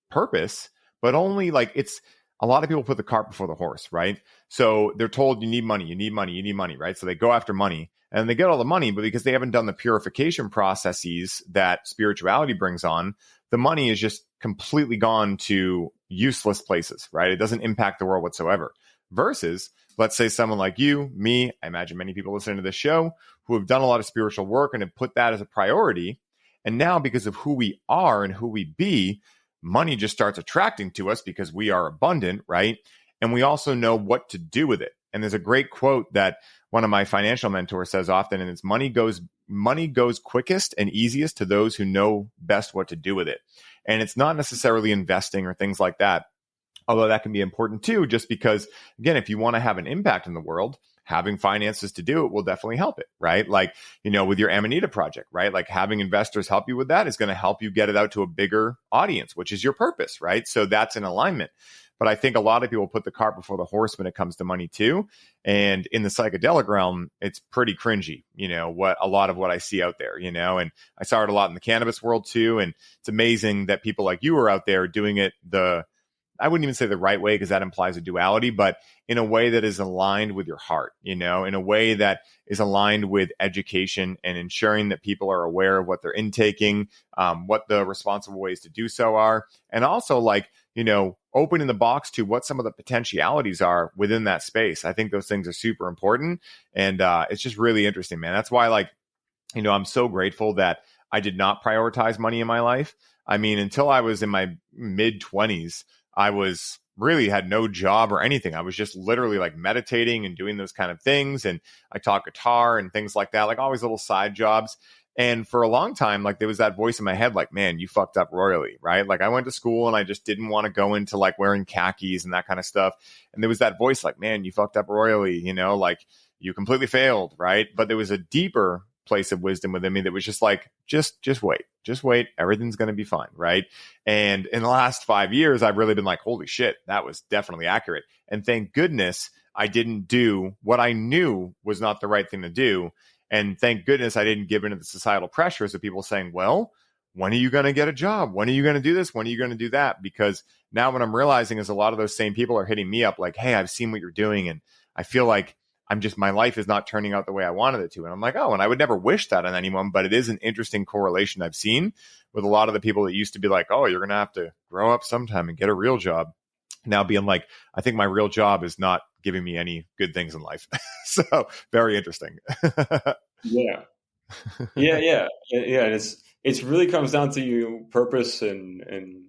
purpose, but only like it's a lot of people put the cart before the horse, right? So they're told you need money, you need money, you need money, right? So they go after money and they get all the money, but because they haven't done the purification processes that spirituality brings on, the money is just completely gone to useless places, right? It doesn't impact the world whatsoever. Versus, let's say someone like you, me, I imagine many people listening to this show who have done a lot of spiritual work and have put that as a priority. And now because of who we are and who we be, money just starts attracting to us because we are abundant, right? And we also know what to do with it. And there's a great quote that one of my financial mentors says often, and it's money goes quickest and easiest to those who know best what to do with it. And it's not necessarily investing or things like that, although that can be important too, just because, again, if you want to have an impact in the world, having finances to do it will definitely help it, right? Like, with your Amanita project, right? Like having investors help you with that is going to help you get it out to a bigger audience, which is your purpose, right? So that's in alignment. But I think a lot of people put the cart before the horse when it comes to money too. And in the psychedelic realm, it's pretty cringy, what a lot of what I see out there, and I saw it a lot in the cannabis world too. And it's amazing that people like you are out there doing it I wouldn't even say the right way because that implies a duality, but in a way that is aligned with your heart, in a way that is aligned with education and ensuring that people are aware of what they're intaking, what the responsible ways to do so are. And also opening the box to what some of the potentialities are within that space. I think those things are super important. And it's just really interesting, man. That's why I'm so grateful that I did not prioritize money in my life. I mean, until I was in my mid 20s, I was really had no job or anything. I was just literally like meditating and doing those kind of things. And I taught guitar and things like that, like always little side jobs. And for a long time, like there was that voice in my head, like, man, you fucked up royally, right? Like I went to school and I just didn't want to go into like wearing khakis and that kind of stuff. And there was that voice like, man, you fucked up royally, like you completely failed, right? But there was a deeper place of wisdom within me that was just like, just wait. Everything's going to be fine. Right. And in the last 5 years, I've really been like, holy shit, that was definitely accurate. And thank goodness I didn't do what I knew was not the right thing to do. And thank goodness I didn't give in to the societal pressures of people saying, well, when are you going to get a job? When are you going to do this? When are you going to do that? Because now what I'm realizing is a lot of those same people are hitting me up like, hey, I've seen what you're doing. And I feel like my life is not turning out the way I wanted it to. And I'm like, oh, and I would never wish that on anyone, but it is an interesting correlation I've seen with a lot of the people that used to be like, oh, you're going to have to grow up sometime and get a real job. Now being like, I think my real job is not giving me any good things in life. So very interesting. Yeah. And it's really comes down to your purpose and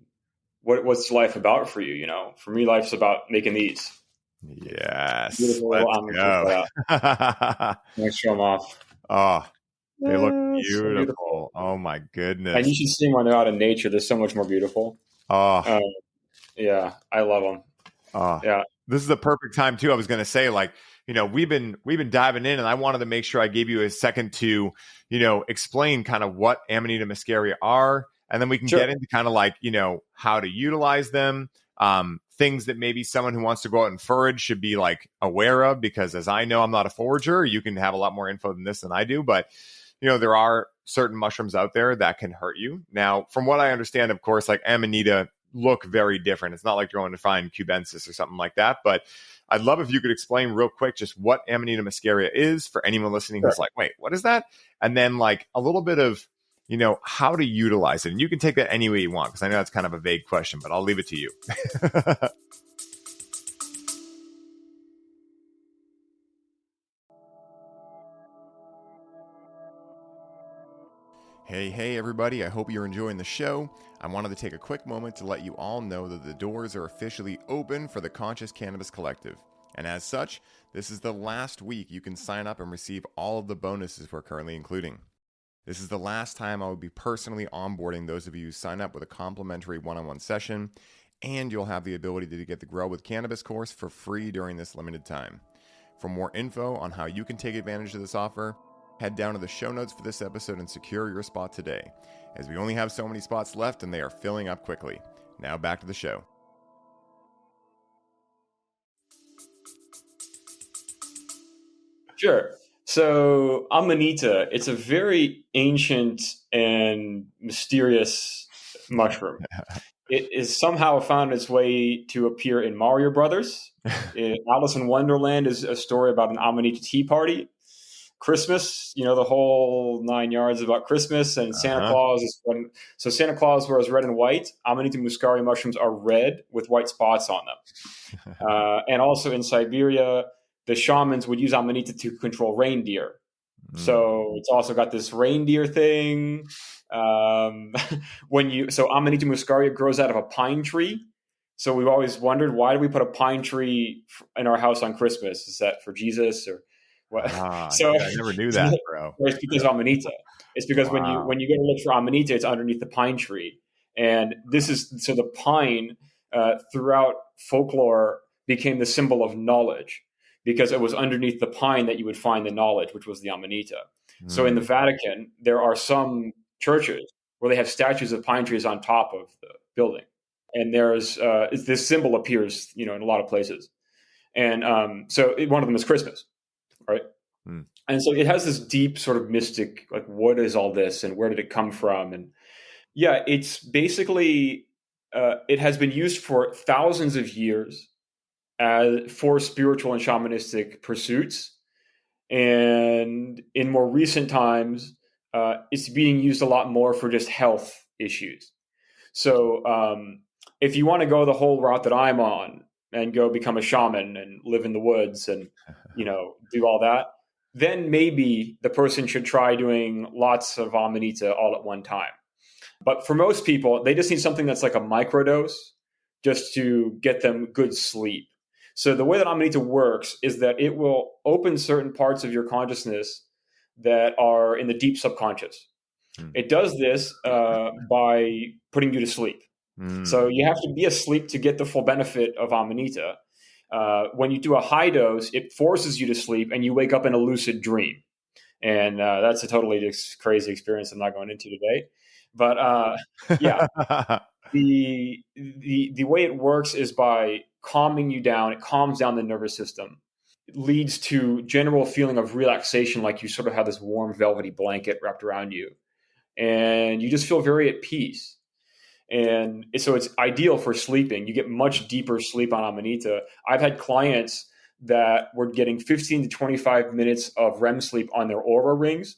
what's life about for you. For me, life's about making these. Yes. Beautiful Let's go. Let's show them off. Oh, they look So beautiful. Oh my goodness. And you should see them when they're out in nature. They're so much more beautiful. Oh, yeah, I love them. Oh, yeah. This is the perfect time too. I was going to say, like, we've been diving in, and I wanted to make sure I gave you a second to, explain kind of what Amanita Muscaria are, and then we can get into kind of like, how to utilize them, things that maybe someone who wants to go out and forage should be like aware of, because as I know, I'm not a forager. You can have a lot more info than I do, but there are certain mushrooms out there that can hurt you. Now, from what I understand, of course, like Amanita look very different. It's not like you're going to find cubensis or something like that, but I'd love if you could explain real quick just what Amanita Muscaria is for anyone listening who's like, wait, what is that? And then like a little bit of, how to utilize it. And you can take that any way you want, because I know that's kind of a vague question, but I'll leave it to you. Hey, everybody. I hope you're enjoying the show. I wanted to take a quick moment to let you all know that the doors are officially open for the Conscious Cannabis Collective. And as such, this is the last week you can sign up and receive all of the bonuses we're currently including. This is the last time I will be personally onboarding those of you who sign up with a complimentary one-on-one session, and you'll have the ability to get the Grow with Cannabis course for free during this limited time. For more info on how you can take advantage of this offer, head down to the show notes for this episode and secure your spot today, as we only have so many spots left and they are filling up quickly. Now back to the show. Sure. So Amanita, it's a very ancient and mysterious mushroom. It is somehow found its way to appear in Mario Brothers. Alice in Wonderland is a story about an Amanita tea party. Christmas, the whole 9 yards about Christmas, and Santa Claus is when, so Santa Claus wears red and white. Amanita muscaria mushrooms are red with white spots on them. And also in Siberia, the shamans would use Amanita to control reindeer. So it's also got this reindeer thing. So Amanita muscaria grows out of a pine tree. So we've always wondered, why do we put a pine tree in our house on Christmas? Is that for Jesus or what? So I never knew that, bro. It's because of Amanita. It's because when you go to look for Amanita, it's underneath the pine tree. And so the pine throughout folklore became the symbol of knowledge, because it was underneath the pine that you would find the knowledge, which was the Amanita. So in the Vatican, there are some churches where they have statues of pine trees on top of the building. And there's this symbol appears, in a lot of places. And so one of them is Christmas, right? And so it has this deep sort of mystic, like, what is all this and where did it come from? And yeah, it's basically, it has been used for thousands of years for spiritual and shamanistic pursuits. And in more recent times, it's being used a lot more for just health issues. So if you want to go the whole route that I'm on and go become a shaman and live in the woods and, do all that, then maybe the person should try doing lots of Amanita all at one time. But for most people, they just need something that's like a microdose just to get them good sleep. So the way that Amanita works is that it will open certain parts of your consciousness that are in the deep subconscious. It does this by putting you to sleep. So you have to be asleep to get the full benefit of Amanita. When you do a high dose, it forces you to sleep and you wake up in a lucid dream. And that's a totally crazy experience I'm not going into today. But yeah, the way it works is by calming you down. It calms down the nervous system. It leads to general feeling of relaxation, like you sort of have this warm velvety blanket wrapped around you. And you just feel very at peace. And so it's ideal for sleeping. You get much deeper sleep on Amanita. I've had clients that were getting 15 to 25 minutes of REM sleep on their Aura rings.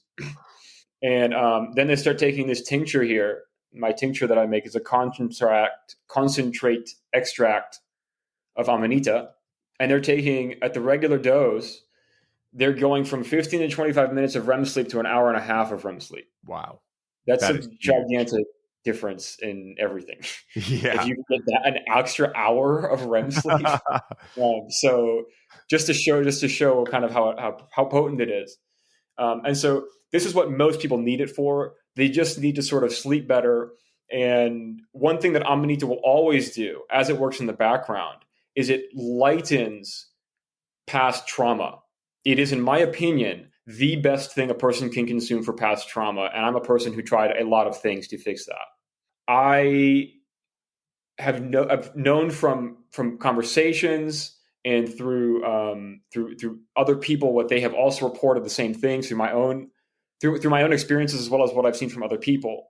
And then they start taking this tincture here. My tincture that I make is a concentrate extract of Amanita. And they're taking, at the regular dose, they're going from 15 to 25 minutes of REM sleep to an hour and a half of REM sleep. Wow. That's a gigantic difference in everything. Yeah. If you get that an extra hour of REM sleep. So just to show kind of how potent it is. And so this is what most people need it for. They just need to sort of sleep better. And one thing that Amanita will always do, as it works in the background, is it lightens past trauma. It is, in my opinion, the best thing a person can consume for past trauma. And I'm a person who tried a lot of things to fix that. I have known from conversations and through other people what they have also reported the same things through my own experiences, as well as what I've seen from other people.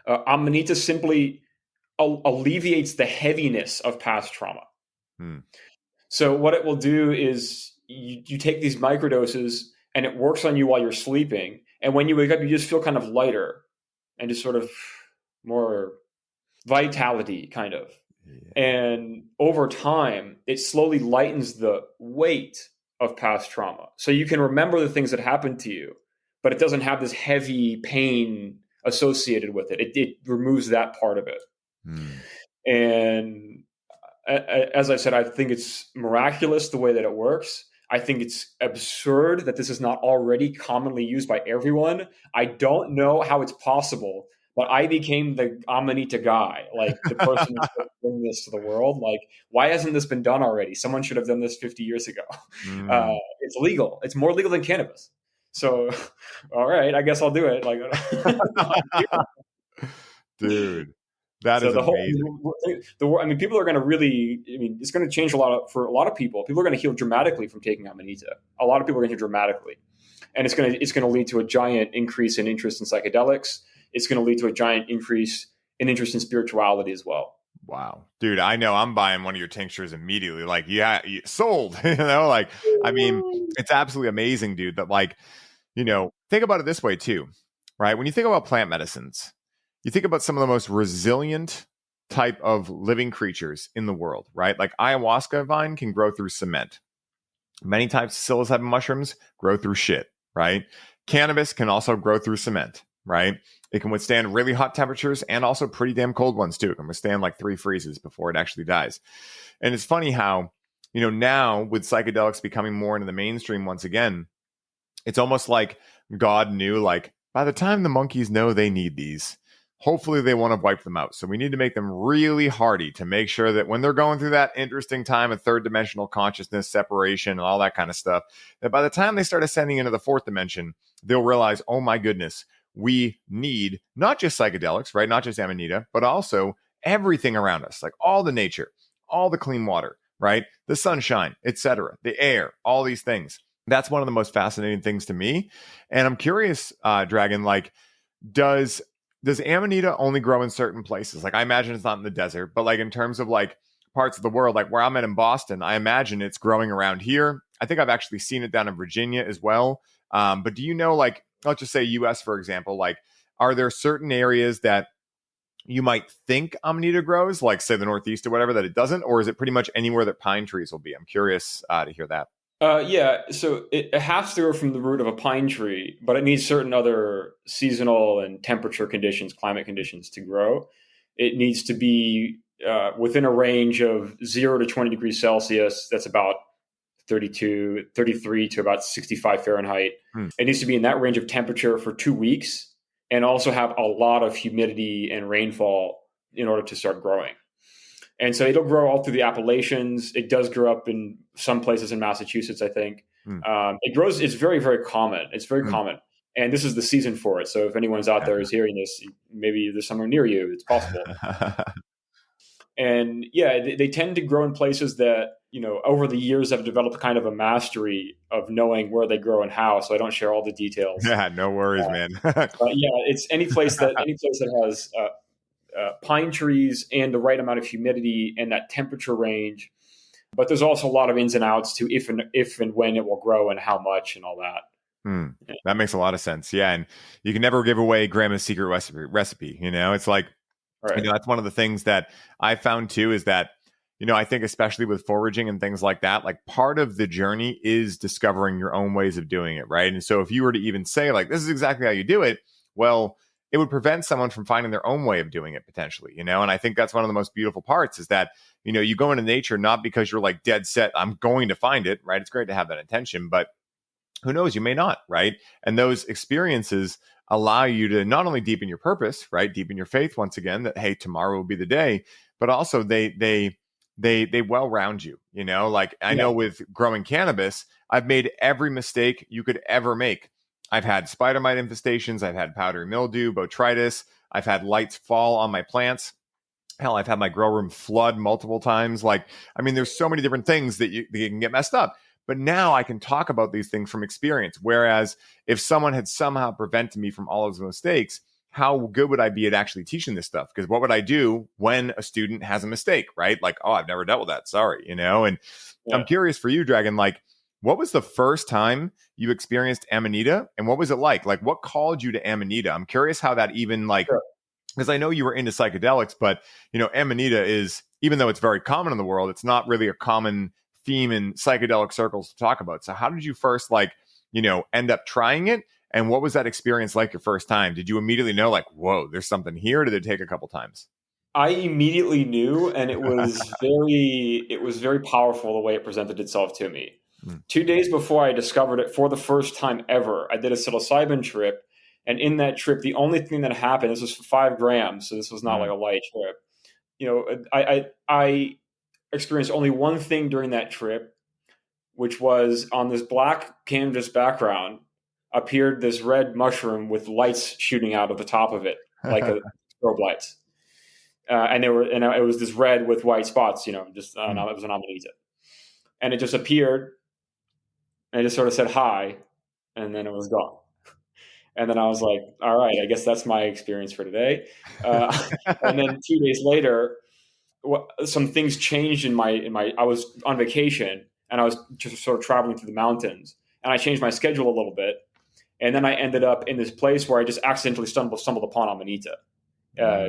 Amanita simply alleviates the heaviness of past trauma. So what it will do is you take these microdoses and it works on you while you're sleeping. And when you wake up, you just feel kind of lighter and just sort of more vitality kind of. Yeah. And over time, it slowly lightens the weight of past trauma. So you can remember the things that happened to you, but it doesn't have this heavy pain associated with it. It removes that part of it. And as I said, I think it's miraculous the way that it works. I think it's absurd that this is not already commonly used by everyone. I don't know how it's possible, but I became the Amanita guy, like the person who's going to bring this to the world. Like, why hasn't this been done already? Someone should have done this 50 years ago. It's legal. It's more legal than cannabis. So, all right, I guess I'll do it. Like, dude, That So is the whole, amazing. I mean, people are going to really, I mean, it's going to change for a lot of people. People are going to heal dramatically from taking Amanita. A lot of people are going to heal dramatically. And it's going to lead to a giant increase in interest in psychedelics. It's going to lead to a giant increase in interest in spirituality as well. Wow, dude, I know I'm buying one of your tinctures immediately. Like, yeah, sold. You know, like, I mean, it's absolutely amazing, dude. That, like, you know, think about it this way too, right? When you think about plant medicines, you think about some of the most resilient type of living creatures in the world, right? Like ayahuasca vine can grow through cement. Many types of psilocybin mushrooms grow through shit, right? Cannabis can also grow through cement, right? It can withstand really hot temperatures and also pretty damn cold ones too. It can withstand like 3 freezes before it actually dies. And it's funny how, you know, now with psychedelics becoming more into the mainstream once again, it's almost like God knew, like, by the time the monkeys know they need these, hopefully they want to wipe them out. So we need to make them really hardy to make sure that when they're going through that interesting time of third dimensional consciousness, separation, and all that kind of stuff, that by the time they start ascending into the fourth dimension, they'll realize, oh my goodness, we need not just psychedelics, right? Not just Amanita, but also everything around us, like all the nature, all the clean water, right? The sunshine, etc., the air, all these things. That's one of the most fascinating things to me. And I'm curious, Dragon, like, does Amanita only grow in certain places? Like, I imagine it's not in the desert, but like in terms of like parts of the world, like where I'm at in Boston, I imagine it's growing around here. I think I've actually seen it down in Virginia as well. But do you know, like, let's just say US, for example, like, are there certain areas that you might think Amanita grows, like say the Northeast or whatever, that it doesn't? Or is it pretty much anywhere that pine trees will be? I'm curious to hear that. Yeah, so it has to grow from the root of a pine tree, but it needs certain other seasonal and temperature conditions, climate conditions to grow. It needs to be within a range of 0 to 20 degrees Celsius. That's about 33 to about 65 Fahrenheit. It needs to be in that range of temperature for 2 weeks and also have a lot of humidity and rainfall in order to start growing. And so it'll grow all through the Appalachians. It does grow up in some places in Massachusetts, I think. It grows. It's very, very common. It's very common. And this is the season for it. So if anyone's out there is hearing this, maybe there's somewhere near you. It's possible. And yeah, they tend to grow in places that, you know, over the years have developed kind of a mastery of knowing where they grow and how. So I don't share all the details. Yeah, no worries, man. But yeah, it's any place that has pine trees and the right amount of humidity and that temperature range. But there's also a lot of ins and outs to if and when it will grow and how much and all that. That makes a lot of sense. Yeah. And you can never give away Grandma's secret recipe. You know, it's like, you know, that's one of the things that I found too, is that, you know, I think especially with foraging and things like that, like part of the journey is discovering your own ways of doing it. Right. And so if you were to even say like, this is exactly how you do it, well, it would prevent someone from finding their own way of doing it potentially, you know? And I think that's one of the most beautiful parts is that, you know, you go into nature, not because you're like dead set, I'm going to find it, right? It's great to have that intention, but who knows, you may not, right? And those experiences allow you to not only deepen your purpose, right? Deepen your faith once again that, hey, tomorrow will be the day, but also they well round you, you know? Like I know with growing cannabis, I've made every mistake you could ever make. I've had spider mite infestations. I've had powdery mildew, botrytis. I've had lights fall on my plants. Hell, I've had my grow room flood multiple times. Like, I mean, there's so many different things that you can get messed up. But now I can talk about these things from experience. Whereas if someone had somehow prevented me from all of those mistakes, how good would I be at actually teaching this stuff? Because what would I do when a student has a mistake, right? Like, oh, I've never dealt with that. Sorry, you know? And I'm curious for you, Dragon, like, what was the first time you experienced Amanita and what was it like? Like, what called you to Amanita? I'm curious how that even like, because I know you were into psychedelics, but, you know, Amanita is, even though it's very common in the world, it's not really a common theme in psychedelic circles to talk about. So how did you first, like, you know, end up trying it? And what was that experience like your first time? Did you immediately know, like, whoa, there's something here? Or did it take a couple times? I immediately knew, and it was very powerful the way it presented itself to me. 2 days before I discovered it for the first time ever, I did a psilocybin trip. And in that trip, the only thing that happened, this was 5 grams. So this was not like a light trip. You know, I experienced only one thing during that trip, which was on this black canvas background appeared this red mushroom with lights shooting out of the top of it, like a strobe lights. and it was this red with white spots, it was an Amanita, and it just appeared, and it just sort of said hi, and then it was gone. And then I was like, all right, I guess that's my experience for today. And then 2 days later, some things changed in my. I was on vacation, and I was just sort of traveling through the mountains, and I changed my schedule a little bit. And then I ended up in this place where I just accidentally stumbled upon Amanita,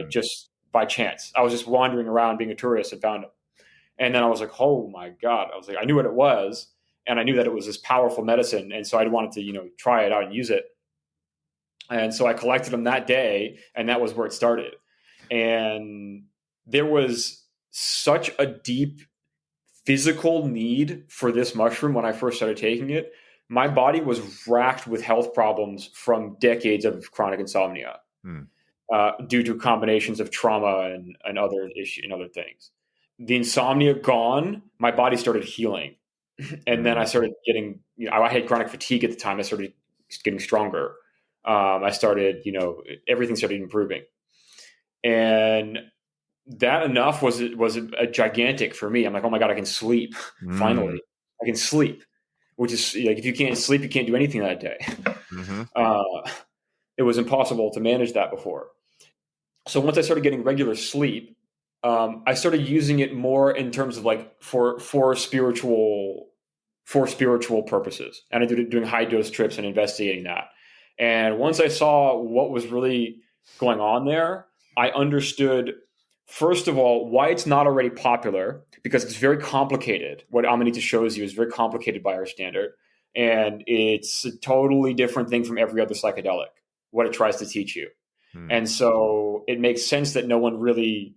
just by chance. I was just wandering around being a tourist and found him. And then I was like, oh my God. I was like, I knew what it was, and I knew that it was this powerful medicine. And so I wanted to, try it out and use it. And so I collected them that day, and that was where it started. And there was such a deep physical need for this mushroom when I first started taking it. My body was racked with health problems from decades of chronic insomnia due to combinations of trauma and other issues and other things. The insomnia gone, my body started healing. And then I started getting, I had chronic fatigue at the time. I started getting stronger. I started, everything started improving. And that enough was a gigantic for me. I'm like, oh my God, I can sleep. Finally, I can sleep. Which is like, if you can't sleep, you can't do anything that day. It was impossible to manage that before. So once I started getting regular sleep, I started using it more in terms of like for spiritual purposes. And I did doing high dose trips and investigating that. And once I saw what was really going on there, I understood, first of all, why it's not already popular, because it's very complicated. What Amanita shows you is very complicated by our standard. And it's a totally different thing from every other psychedelic, what it tries to teach you. And so it makes sense that no one really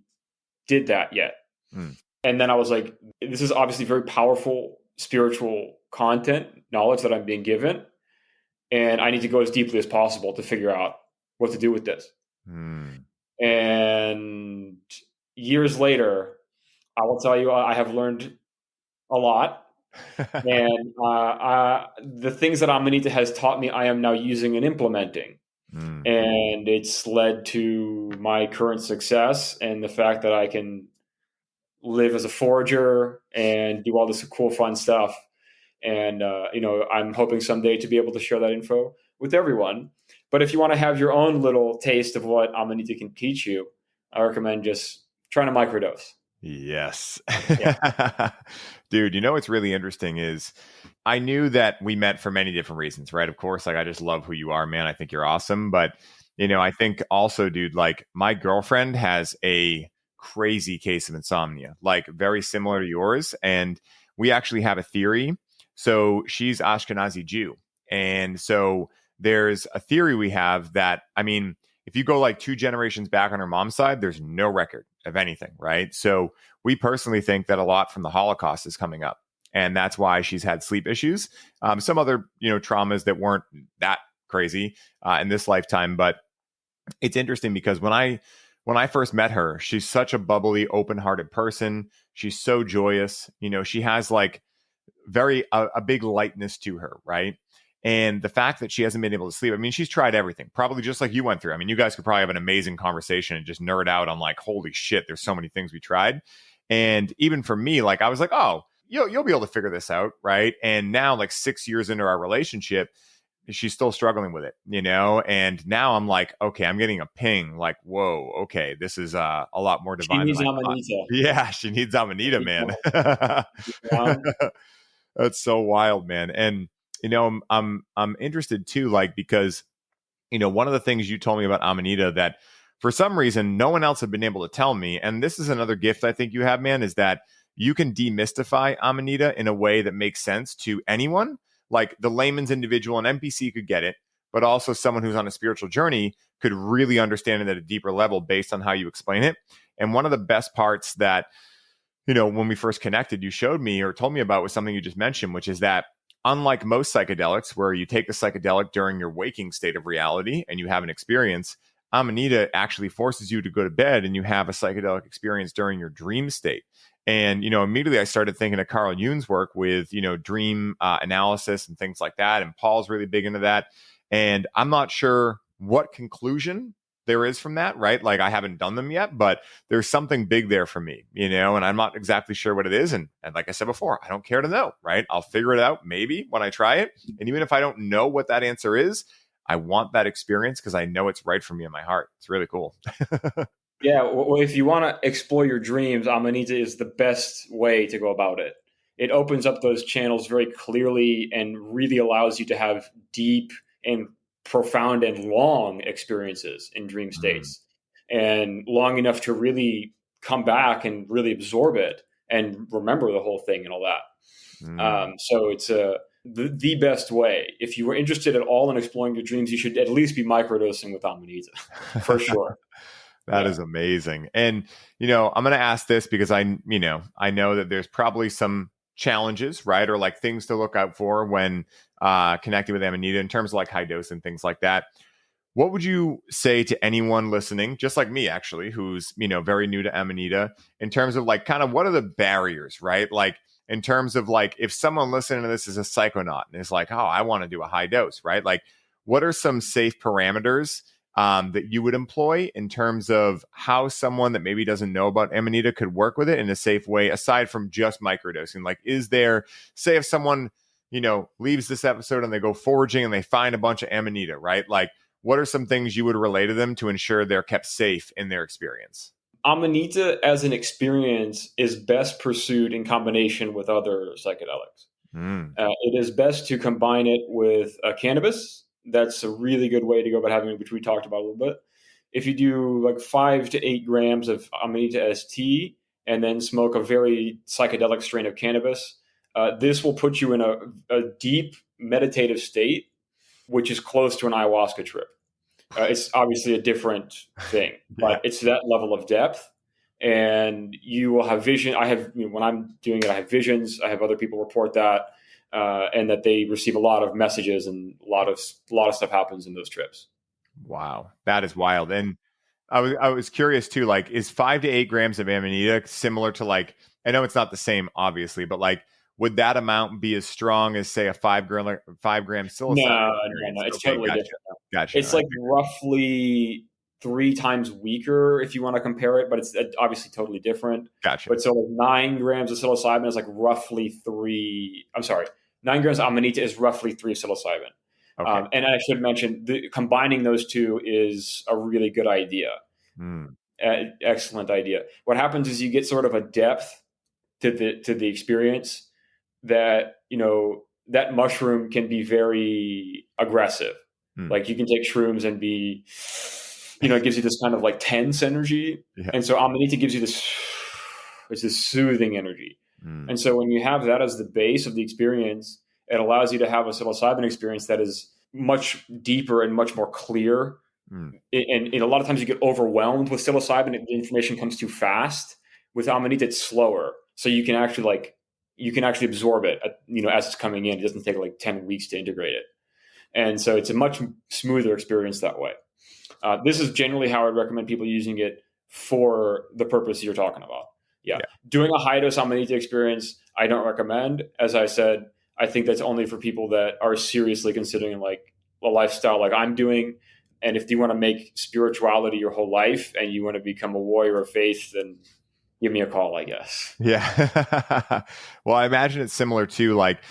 did that yet. And then I was like, this is obviously very powerful spiritual content, knowledge that I'm being given. And I need to go as deeply as possible to figure out what to do with this. And years later, I will tell you, I have learned a lot. And the things that Amanita has taught me, I am now using and implementing. And it's led to my current success and the fact that I can live as a forager and do all this cool, fun stuff. And, I'm hoping someday to be able to share that info with everyone. But if you want to have your own little taste of what Amanita can teach you, I recommend just trying to microdose. Yes. Yeah. Dude, what's really interesting is I knew that we met for many different reasons, right? Of course, like I just love who you are, man. I think you're awesome. But, I think also, dude, like my girlfriend has a crazy case of insomnia, like very similar to yours. And we actually have a theory. So she's Ashkenazi Jew. And so there's a theory we have that, if you go like 2 generations back on her mom's side, there's no record of anything, right? So we personally think that a lot from the Holocaust is coming up. And that's why she's had sleep issues. Some other, traumas that weren't that crazy in this lifetime. But it's interesting because when I first met her, she's such a bubbly, open-hearted person. She's so joyous. She has like a big lightness to her, right? And the fact that she hasn't been able to sleep, she's tried everything, probably just like you went through. You guys could probably have an amazing conversation and just nerd out on like, holy shit, there's so many things we tried. And even for me, like I was like, oh, you'll be able to figure this out, right? And now, like 6 years into our relationship, she's still struggling with it, And now I'm like, okay, I'm getting a ping, like, whoa, okay, this is a lot more divine. She needs Amanita. Yeah, she needs Amanita, man. That's so wild, man. And I'm interested too, like, because one of the things you told me about Amanita that for some reason no one else had been able to tell me, and this is another gift I think you have, man, is that you can demystify Amanita in a way that makes sense to anyone. Like the layman's individual and NPC could get it, but also someone who's on a spiritual journey could really understand it at a deeper level based on how you explain it. And one of the best parts that, when we first connected, you showed me or told me about was something you just mentioned, which is that unlike most psychedelics, where you take the psychedelic during your waking state of reality and you have an experience, Amanita actually forces you to go to bed and you have a psychedelic experience during your dream state. And, immediately I started thinking of Carl Jung's work with, dream analysis and things like that. And Paul's really big into that. And I'm not sure what conclusion there is from that, right? Like I haven't done them yet, but there's something big there for me, and I'm not exactly sure what it is. And like I said before, I don't care to know, right? I'll figure it out maybe when I try it. And even if I don't know what that answer is, I want that experience because I know it's right for me in my heart. It's really cool. Yeah, well, if you want to explore your dreams, Amanita is the best way to go about it. It opens up those channels very clearly and really allows you to have deep and profound and long experiences in dream states, and long enough to really come back and really absorb it and remember the whole thing and all that. So it's the best way. If you were interested at all in exploring your dreams, you should at least be microdosing with Amanita for sure. That is amazing. And, I'm going to ask this because I know that there's probably some challenges, right? Or like things to look out for when connecting with Amanita in terms of like high dose and things like that. What would you say to anyone listening, just like me, actually, who's, very new to Amanita, in terms of like kind of what are the barriers, right? Like in terms of like if someone listening to this is a psychonaut and is like, oh, I want to do a high dose, right? Like what are some safe parameters that you would employ in terms of how someone that maybe doesn't know about Amanita could work with it in a safe way, aside from just microdosing? Like, is there, say if someone, leaves this episode and they go foraging and they find a bunch of Amanita, right? Like, what are some things you would relay to them to ensure they're kept safe in their experience? Amanita as an experience is best pursued in combination with other psychedelics. It is best to combine it with cannabis. That's a really good way to go about having it, which we talked about a little bit. If you do like 5 to 8 grams of Amanita ST and then smoke a very psychedelic strain of cannabis, this will put you in a deep meditative state, which is close to an ayahuasca trip. It's obviously a different thing, but it's that level of depth. And you will have vision. When I'm doing it, I have visions. I have other people report that. And that they receive a lot of messages and a lot of stuff happens in those trips. Wow, that is wild. And I was curious too. Like, is 5 to 8 grams of Amanita similar to like? I know it's not the same, obviously, but like, would that amount be as strong as say a 5 gram psilocybin? No, it's totally different. Gotcha. It's like roughly 3 times weaker if you want to compare it, but it's obviously totally different. Gotcha. But so 9 grams of psilocybin is like roughly 9 grams of Amanita is roughly 3 psilocybin. Okay. And I should mention, combining those two is a really good idea. Excellent idea. What happens is you get sort of a depth to the experience that, that mushroom can be very aggressive. Like you can take shrooms and be, it gives you this kind of like tense energy. Yeah. And so Amanita gives you this soothing energy. And so when you have that as the base of the experience, it allows you to have a psilocybin experience that is much deeper and much more clear. And a lot of times you get overwhelmed with psilocybin. The information comes too fast. With Amanita, it's slower. So you can actually absorb it, as it's coming in. It doesn't take like 10 weeks to integrate it. And so it's a much smoother experience that way. This is generally how I'd recommend people using it for the purpose you're talking about. Yeah. Doing a high dose Amanita experience, I don't recommend. As I said, I think that's only for people that are seriously considering like a lifestyle like I'm doing. And if you want to make spirituality your whole life and you want to become a warrior of faith, then give me a call, I guess. Yeah. Well, I imagine it's similar to like,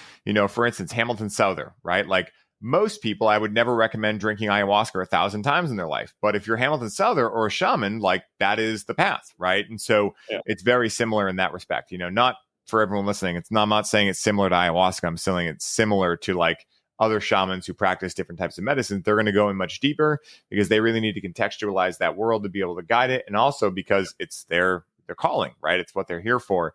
for instance, Hamilton Souther, right? Like most people, I would never recommend drinking ayahuasca 1,000 times in their life. But if you're Hamilton Souther or a shaman, like that is the path, right? And so it's very similar in that respect. Not for everyone listening. I'm not saying it's similar to ayahuasca. I'm saying it's similar to like other shamans who practice different types of medicine. They're going to go in much deeper because they really need to contextualize that world to be able to guide it. And also because it's their calling, right? It's what they're here for.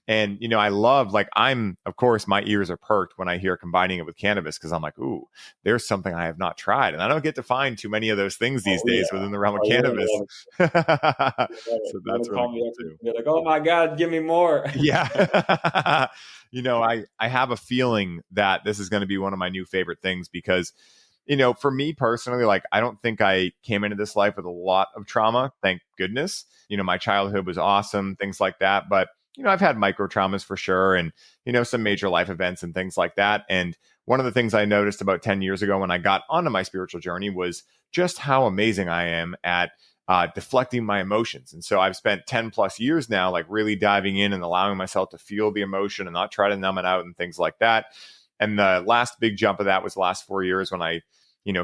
And, I love, like, of course, my ears are perked when I hear combining it with cannabis because I'm like, ooh, there's something I have not tried. And I don't get to find too many of those things these days within the realm of cannabis. So that's really cool too. You're like, oh my God, give me more. Yeah. I have a feeling that this is going to be one of my new favorite things because, for me personally, like, I don't think I came into this life with a lot of trauma. Thank goodness. My childhood was awesome, things like that. But I've had micro traumas for sure, and, some major life events and things like that. And one of the things I noticed about 10 years ago when I got onto my spiritual journey was just how amazing I am at deflecting my emotions. And so I've spent 10 plus years now, like really diving in and allowing myself to feel the emotion and not try to numb it out and things like that. And the last big jump of that was the last 4 years when I,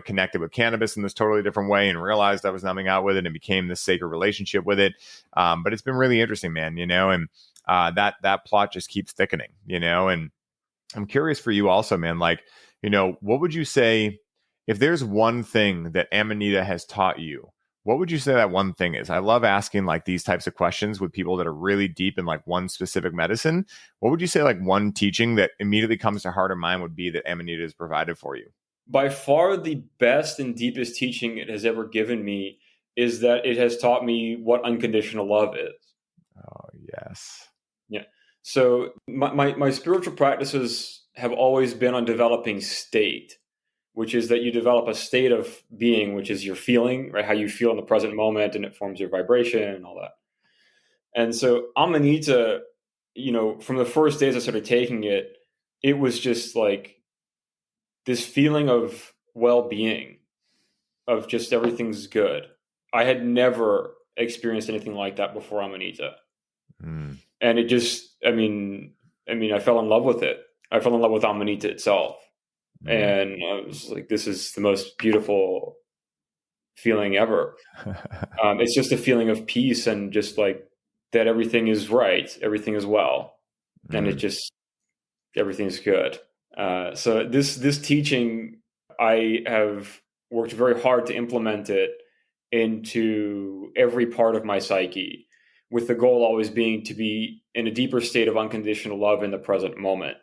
connected with cannabis in this totally different way and realized I was numbing out with it and became this sacred relationship with it. But it's been really interesting, man, and that plot just keeps thickening, and I'm curious for you also, man, like, what would you say if there's one thing that Amanita has taught you? What would you say that one thing is? I love asking like these types of questions with people that are really deep in like one specific medicine. What would you say like one teaching that immediately comes to heart or mind would be that Amanita has provided for you? By far the best and deepest teaching it has ever given me is that it has taught me what unconditional love is. Oh, yes. Yeah. So my spiritual practices have always been on developing state, which is that you develop a state of being, which is your feeling, right? How you feel in the present moment, and it forms your vibration and all that. And so Amanita, from the first days I started taking it, it was just like this feeling of well-being, of just everything's good. I had never experienced anything like that before Amanita. And it just, I fell in love with it. I fell in love with Amanita itself. And I was like, this is the most beautiful feeling ever. It's just a feeling of peace and just like that everything is right. Everything is well. And it just, everything's good. So this teaching, I have worked very hard to implement it into every part of my psyche, with the goal always being to be in a deeper state of unconditional love in the present moment.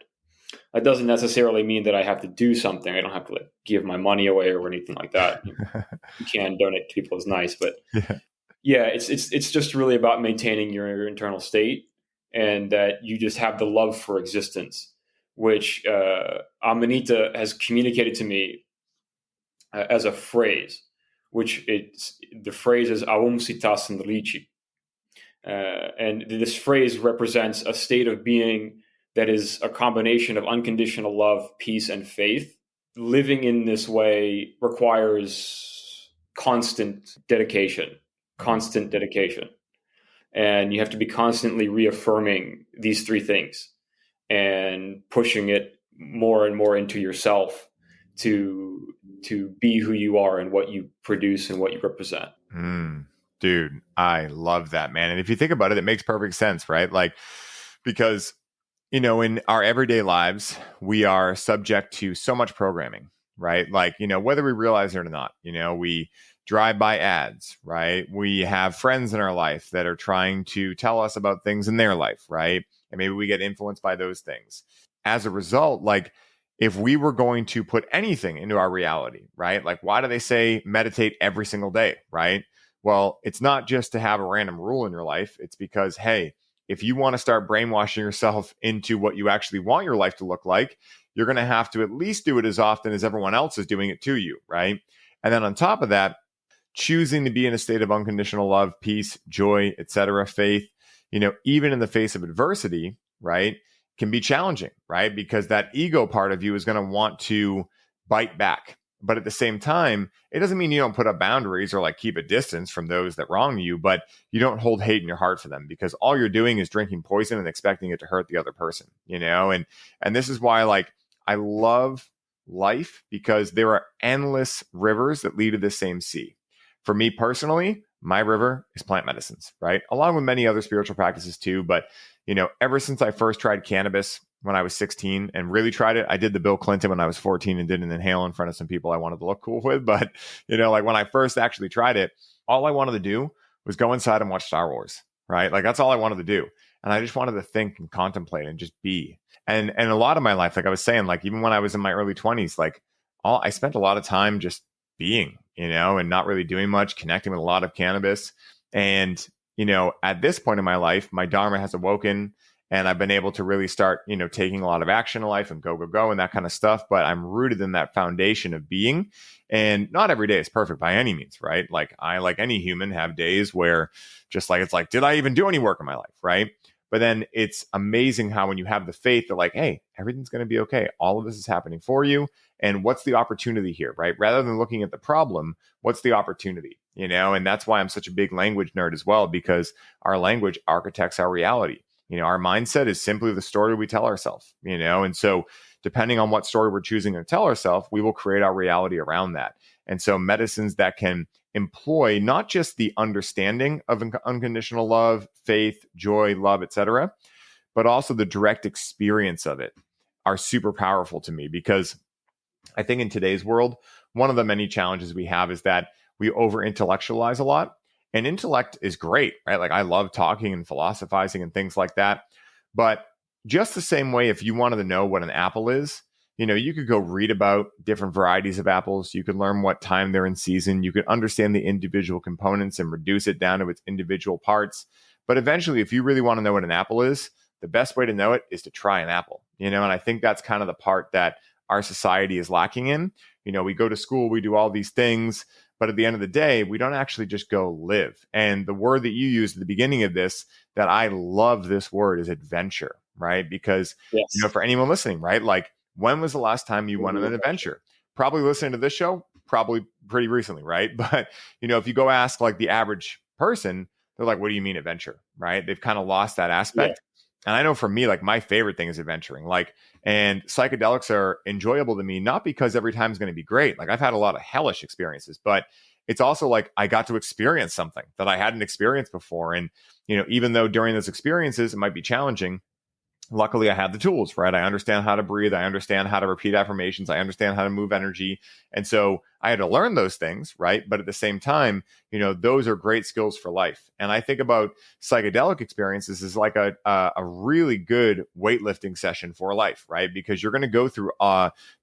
That doesn't necessarily mean that I have to do something. I don't have to like give my money away or anything like that. You can donate to people, is nice, but yeah, it's just really about maintaining your internal state, and that you just have the love for existence, which Amanita has communicated to me as a phrase, the phrase is Aum sitas and lichi. And this phrase represents a state of being that is a combination of unconditional love, peace, and faith. Living in this way requires constant dedication. And you have to be constantly reaffirming these three things and pushing it more and more into yourself to be who you are and what you produce and what you represent. Dude, I love that, man. And if you think about it, it makes perfect sense, right? Like, because, in our everyday lives, we are subject to so much programming, right? Like, whether we realize it or not, we drive by ads, right? We have friends in our life that are trying to tell us about things in their life, right? And maybe we get influenced by those things. As a result, like, if we were going to put anything into our reality, right? Like, why do they say meditate every single day, right? Well, it's not just to have a random rule in your life. It's because, hey, if you want to start brainwashing yourself into what you actually want your life to look like, you're going to have to at least do it as often as everyone else is doing it to you, right? And then on top of that, choosing to be in a state of unconditional love, peace, joy, etc., faith, even in the face of adversity, right, can be challenging, right? Because that ego part of you is going to want to bite back. But at the same time, it doesn't mean you don't put up boundaries or like keep a distance from those that wrong you, but you don't hold hate in your heart for them, because all you're doing is drinking poison and expecting it to hurt the other person, and this is why, like, I love life, because there are endless rivers that lead to the same sea. For me personally, my river is plant medicines, right? Along with many other spiritual practices too. But, ever since I first tried cannabis when I was 16 and really tried it, I did the Bill Clinton when I was 14 and did an inhale in front of some people I wanted to look cool with. But, like when I first actually tried it, all I wanted to do was go inside and watch Star Wars, right? Like that's all I wanted to do. And I just wanted to think and contemplate and just be. And a lot of my life, like I was saying, like even when I was in my early 20s, like I spent a lot of time just being, and not really doing much, connecting with a lot of cannabis. And, at this point in my life, my Dharma has awoken, and I've been able to really start, taking a lot of action in life and go and that kind of stuff. But I'm rooted in that foundation of being. And not every day is perfect by any means, right? Like I, like any human, have days where just like, it's like, did I even do any work in my life, right? But then it's amazing how when you have the faith that like, hey, everything's going to be okay. All of this is happening for you. And what's the opportunity here, right? Rather than looking at the problem, what's the opportunity, you know? And that's why I'm such a big language nerd as well, because our language architects our reality. You know, our mindset is simply the story we tell ourselves, you know? And so depending on what story we're choosing to tell ourselves, we will create our reality around that. And so medicines that can employ not just the understanding of unconditional love, faith, joy, love, etc., but also the direct experience of it are super powerful to me, because I think in today's world, one of the many challenges we have is that we over intellectualize a lot. And intellect is great, right? Like I love talking and philosophizing and things like that. But just the same way, if you wanted to know what an apple is, you know, you could go read about different varieties of apples. You could learn what time they're in season. You could understand the individual components and reduce it down to its individual parts. But eventually, if you really want to know what an apple is, the best way to know it is to try an apple, you know? And I think that's kind of the part that our society is lacking in. You know, we go to school, we do all these things, but at the end of the day, we don't actually just go live. And the word that you used at the beginning of this, that I love this word, is adventure, right? Because, Yes. you know, for anyone listening, right? Like, when was the last time you went on an adventure? Probably listening to this show, probably pretty recently, right? But, you know, if you go ask like the average person, they're like, what do you mean adventure, right? They've kind of lost that aspect. Yeah. And I know for me, like my favorite thing is adventuring. Like, and psychedelics are enjoyable to me, not because every time is going to be great. Like I've had a lot of hellish experiences, but it's also like I got to experience something that I hadn't experienced before. And, you know, even though during those experiences, it might be challenging, luckily I had the tools, right? I understand how to breathe. I understand how to repeat affirmations. I understand how to move energy. And so I had to learn those things, right? But at the same time, you know, those are great skills for life. And I think about psychedelic experiences as like a really good weightlifting session for life, right? Because you're going to go through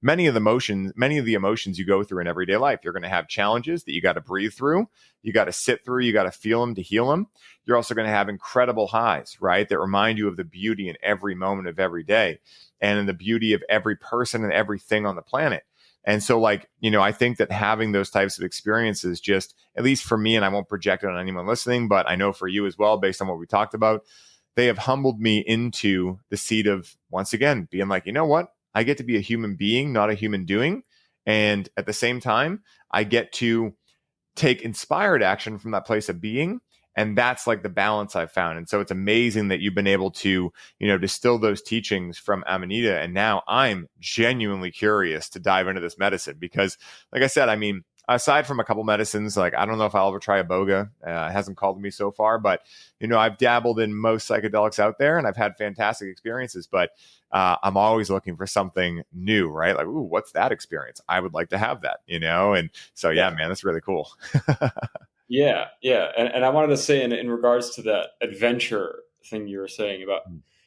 many of the emotions you go through in everyday life. You're going to have challenges that you got to breathe through. You got to sit through. You got to feel them to heal them. You're also going to have incredible highs, right? That remind you of the beauty in every moment of every day and in the beauty of every person and everything on the planet. And so like, you know, I think that having those types of experiences, just at least for me, and I won't project it on anyone listening, but I know for you as well, based on what we talked about, they have humbled me into the seat of, once again, being like, you know what? I get to be a human being, not a human doing. And at the same time, I get to take inspired action from that place of being. And that's like the balance I've found. And so it's amazing that you've been able to, you know, distill those teachings from Amanita. And now I'm genuinely curious to dive into this medicine because, like I said, I mean, aside from a couple medicines, like I don't know if I'll ever try iboga. It hasn't called me so far, but, you know, I've dabbled in most psychedelics out there and I've had fantastic experiences, but I'm always looking for something new, right? Like, ooh, what's that experience? I would like to have that, you know? And so, yeah, man, that's really cool. Yeah. And I wanted to say in regards to that adventure thing you were saying about,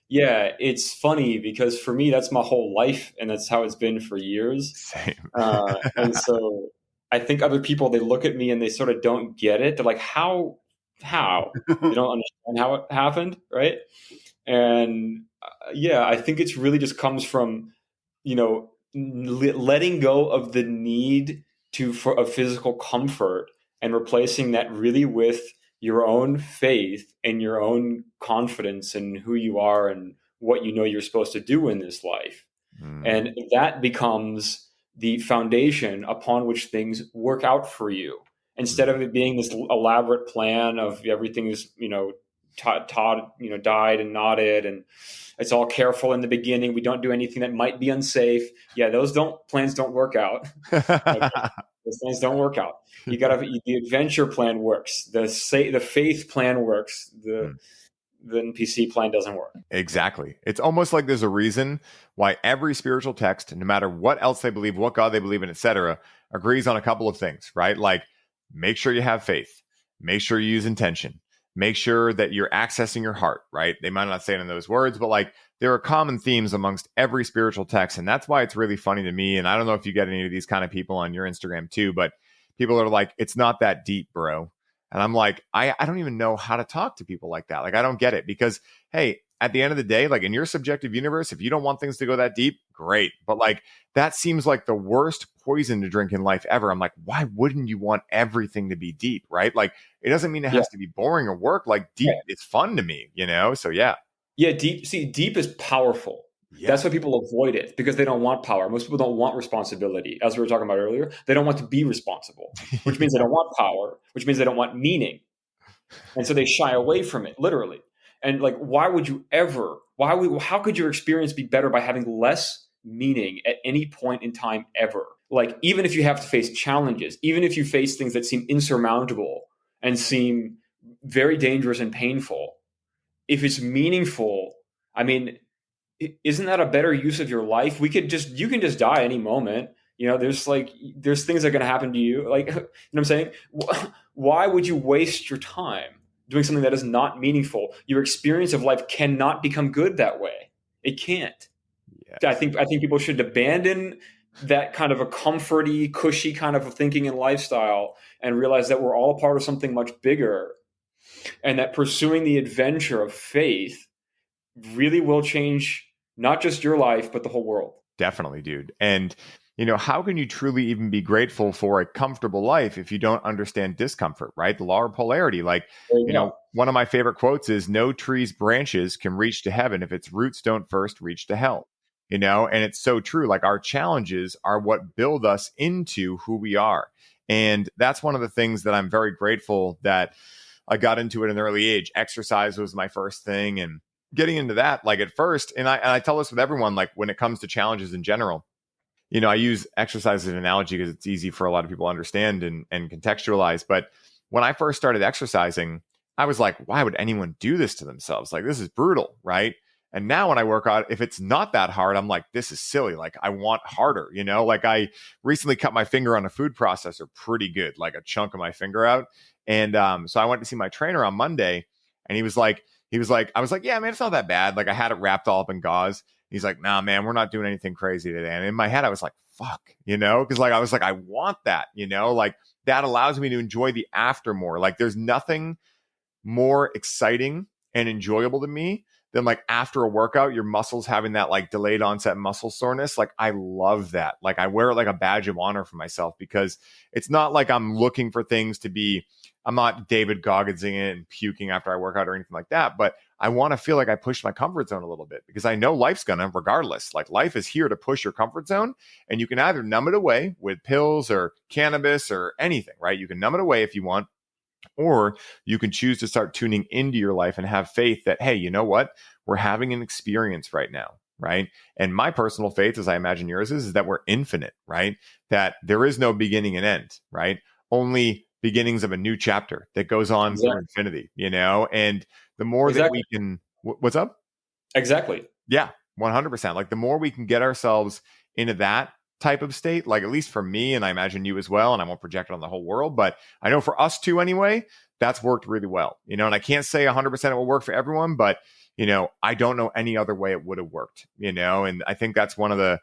yeah, it's funny because for me, that's my whole life and that's how it's been for years. Same. And so I think other people, they look at me and they sort of don't get it. They're like, how? They don't understand how it happened, right? And yeah, I think it's really just comes from, you know, letting go of the need for a physical comfort and replacing that really with your own faith and your own confidence in who you are and what you know you're supposed to do in this life. And that becomes the foundation upon which things work out for you. Instead of it being this elaborate plan of everything is, you know, dyed and knotted and it's all careful in the beginning. We don't do anything that might be unsafe. Yeah, those plans don't work out. Okay. Those plans don't work out. You the adventure plan works. The faith plan works. The NPC plan doesn't work. Exactly. It's almost like there's a reason why every spiritual text, no matter what else they believe, what God they believe in, etc., agrees on a couple of things, right? Like make sure you have faith, make sure you use intention, make sure that you're accessing your heart, right? They might not say it in those words, but like there are common themes amongst every spiritual text. And that's why it's really funny to me. And I don't know if you get any of these kind of people on your Instagram too, but people are like, it's not that deep, bro. And I'm like, I don't even know how to talk to people like that. Like, I don't get it because, hey, at the end of the day, like in your subjective universe, if you don't want things to go that deep, great. But like, that seems like the worst poison to drink in life ever. I'm like, why wouldn't you want everything to be deep, right? Like, it doesn't mean it has to be boring or work. Like deep, it's fun to me, you know? So yeah. Yeah, deep is powerful. Yeah. That's why people avoid it, because they don't want power. Most people don't want responsibility. As we were talking about earlier, they don't want to be responsible, which means they don't want power, which means they don't want meaning. And so they shy away from it, literally. And like, how could your experience be better by having less meaning at any point in time ever? Like, even if you have to face challenges, even if you face things that seem insurmountable and seem very dangerous and painful, if it's meaningful, I mean, isn't that a better use of your life? You can just die any moment. There's things that are going to happen to you. Like, you know what I'm saying? Why would you waste your time doing something that is not meaningful? Your experience of life cannot become good that way. It can't. Yes. I think people should abandon that kind of a comforty, cushy kind of thinking and lifestyle and realize that we're all part of something much bigger, and that pursuing the adventure of faith really will change not just your life, but the whole world. Definitely, dude. And, how can you truly even be grateful for a comfortable life if you don't understand discomfort, right? The law of polarity. Like, one of my favorite quotes is, no tree's branches can reach to heaven if its roots don't first reach to hell, and it's so true. Like, our challenges are what build us into who we are. And that's one of the things that I'm very grateful that I got into at an early age. Exercise was my first thing, and getting into that, like, at first, and I tell this with everyone, like, when it comes to challenges in general, I use exercise as an analogy because it's easy for a lot of people to understand and contextualize. But when I first started exercising, I was like, why would anyone do this to themselves? Like, this is brutal, right? And now when I work out, if it's not that hard, I'm like, this is silly. Like, I want harder, like, I recently cut my finger on a food processor pretty good, like a chunk of my finger out. And so I went to see my trainer on Monday, and he was like, I was like, yeah, man, it's not that bad. Like, I had it wrapped all up in gauze. He's like, nah, man, we're not doing anything crazy today. And in my head, I was like, fuck, because like, I was like, I want that, like, that allows me to enjoy the after more. Like, there's nothing more exciting and enjoyable to me than, like, after a workout, your muscles having that, like, delayed onset muscle soreness. Like, I love that. Like, I wear it like a badge of honor for myself, because it's not like I'm looking for things to be, I'm not David Gogginsing it and puking after I work out or anything like that. But I want to feel like I push my comfort zone a little bit, because I know life's gonna, regardless, like, life is here to push your comfort zone, and you can either numb it away with pills or cannabis or anything, right? You can numb it away if you want, or you can choose to start tuning into your life and have faith that, hey, you know what? We're having an experience right now, right? And my personal faith, as I imagine yours is that we're infinite, right? That there is no beginning and end, right? Only beginnings of a new chapter that goes on through infinity, and the more that we can, what's up? Exactly. Yeah, 100%. Like, the more we can get ourselves into that type of state, like, at least for me, and I imagine you as well, and I won't project it on the whole world, but I know for us too anyway, that's worked really well, and I can't say 100% it will work for everyone, but I don't know any other way it would have worked, and I think that's one of the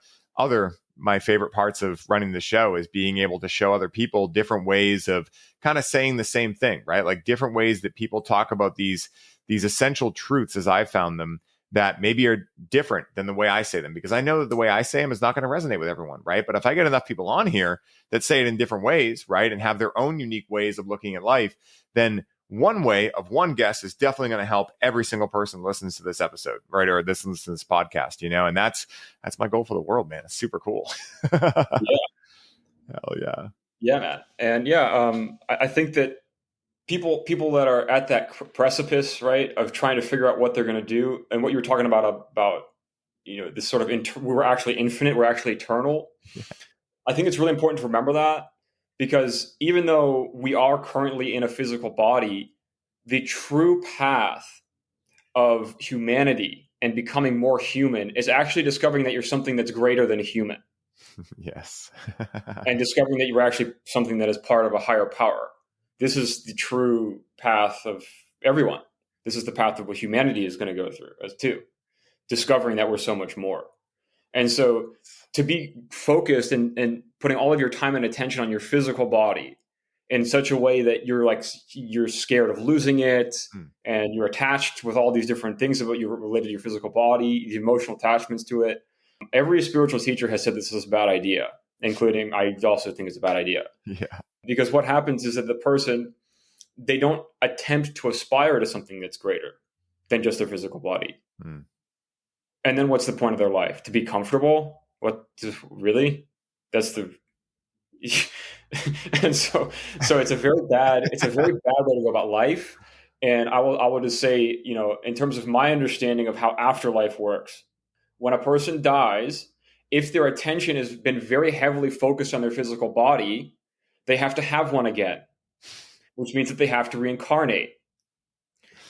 my favorite parts of running the show is being able to show other people different ways of kind of saying the same thing, right? Like, different ways that people talk about these essential truths, as I've found them, that maybe are different than the way I say them, because I know that the way I say them is not going to resonate with everyone, right? But if I get enough people on here that say it in different ways, right, and have their own unique ways of looking at life, then one way of one guest is definitely going to help every single person who listens to this episode, right? Or listens to this podcast, and that's my goal for the world, man. It's super cool. Yeah. Hell yeah. Yeah, man. And I think that people that are at that precipice, right, of trying to figure out what they're going to do, and what you were talking about this sort of we're actually infinite, we're actually eternal. Yeah. I think it's really important to remember that, because even though we are currently in a physical body, the true path of humanity and becoming more human is actually discovering that you're something that's greater than a human. Yes. And discovering that you're actually something that is part of a higher power. This is the true path of everyone. This is the path of what humanity is going to go through as too. Discovering that we're so much more. And so to be focused and putting all of your time and attention on your physical body in such a way that you're scared of losing it, and you're attached with all these different things about you related to your physical body, the emotional attachments to it. Every spiritual teacher has said this is a bad idea, including I also think it's a bad idea. Yeah. Because what happens is that the person, they don't attempt to aspire to something that's greater than just their physical body. Mm. And then what's the point of their life? To be comfortable? What really? That's the and so it's a very bad way to go about life. And I will just say, in terms of my understanding of how afterlife works, when a person dies, if their attention has been very heavily focused on their physical body, they have to have one again, which means that they have to reincarnate.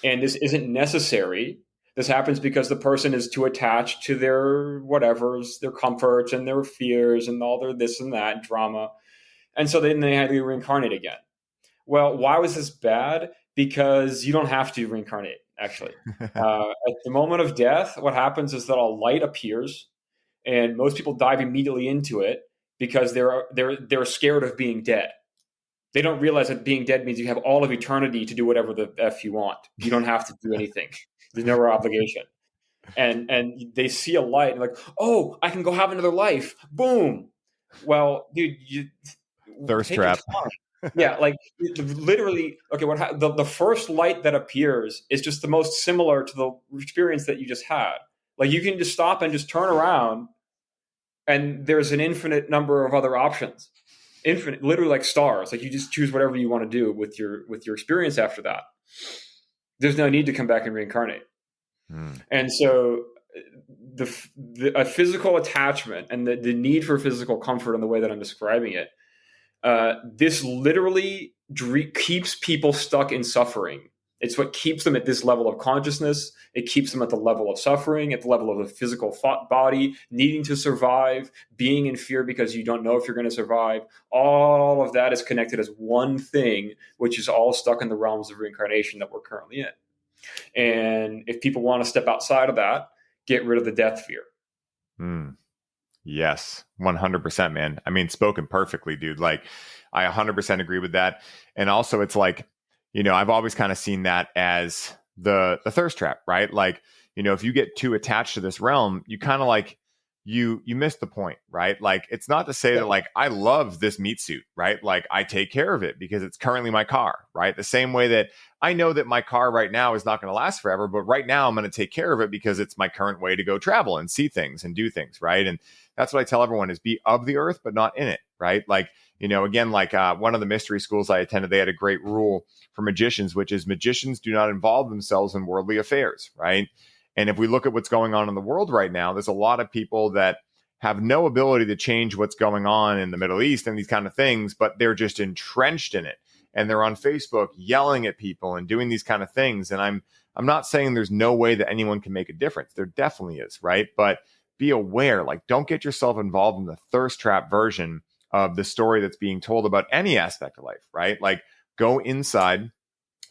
And this isn't necessary. This happens because the person is too attached to their whatevers, their comforts and their fears and all their this and that drama. And so then they had to reincarnate again. Well, why was this bad? Because you don't have to reincarnate, actually. At the moment of death, what happens is that a light appears, and most people dive immediately into it because they're scared of being dead. They don't realize that being dead means you have all of eternity to do whatever the F you want. You don't have to do anything. There's no obligation. And they see a light and like, oh, I can go have another life. Boom. Well, dude, you Thirst trap. Yeah, like literally. Okay, the first light that appears is just the most similar to the experience that you just had. Like you can just stop and just turn around, and there's an infinite number of other options. Infinite, literally like stars. Like you just choose whatever you want to do with your experience after that. There's no need to come back and reincarnate. And so a physical attachment and the need for physical comfort in the way that I'm describing it, this literally keeps people stuck in suffering. It's what keeps them at this level of consciousness. It keeps them at the level of suffering, at the level of the physical body, needing to survive, being in fear because you don't know if you're going to survive. All of that is connected as one thing, which is all stuck in the realms of reincarnation that we're currently in. And if people want to step outside of that, get rid of the death fear. Yes, 100%, man. I mean, spoken perfectly, dude. Like, I 100% agree with that. And also, it's like, I've always kind of seen that as the thirst trap, right? Like, if you get too attached to this realm, you kind of like, you miss the point, right? Like, it's not to say that like, I love this meat suit, right? Like, I take care of it because it's currently my car, right? The same way that I know that my car right now is not going to last forever, but right now I'm going to take care of it because it's my current way to go travel and see things and do things, right? And that's what I tell everyone is be of the earth, but not in it, right? Like, again, like one of the mystery schools I attended, they had a great rule for magicians, which is magicians do not involve themselves in worldly affairs, right? And if we look at what's going on in the world right now, there's a lot of people that have no ability to change what's going on in the Middle East and these kind of things, but they're just entrenched in it. And they're on Facebook yelling at people and doing these kind of things. And I'm not saying there's no way that anyone can make a difference. There definitely is, right? But be aware, like, don't get yourself involved in the thirst trap version of the story that's being told about any aspect of life, right? Like, go inside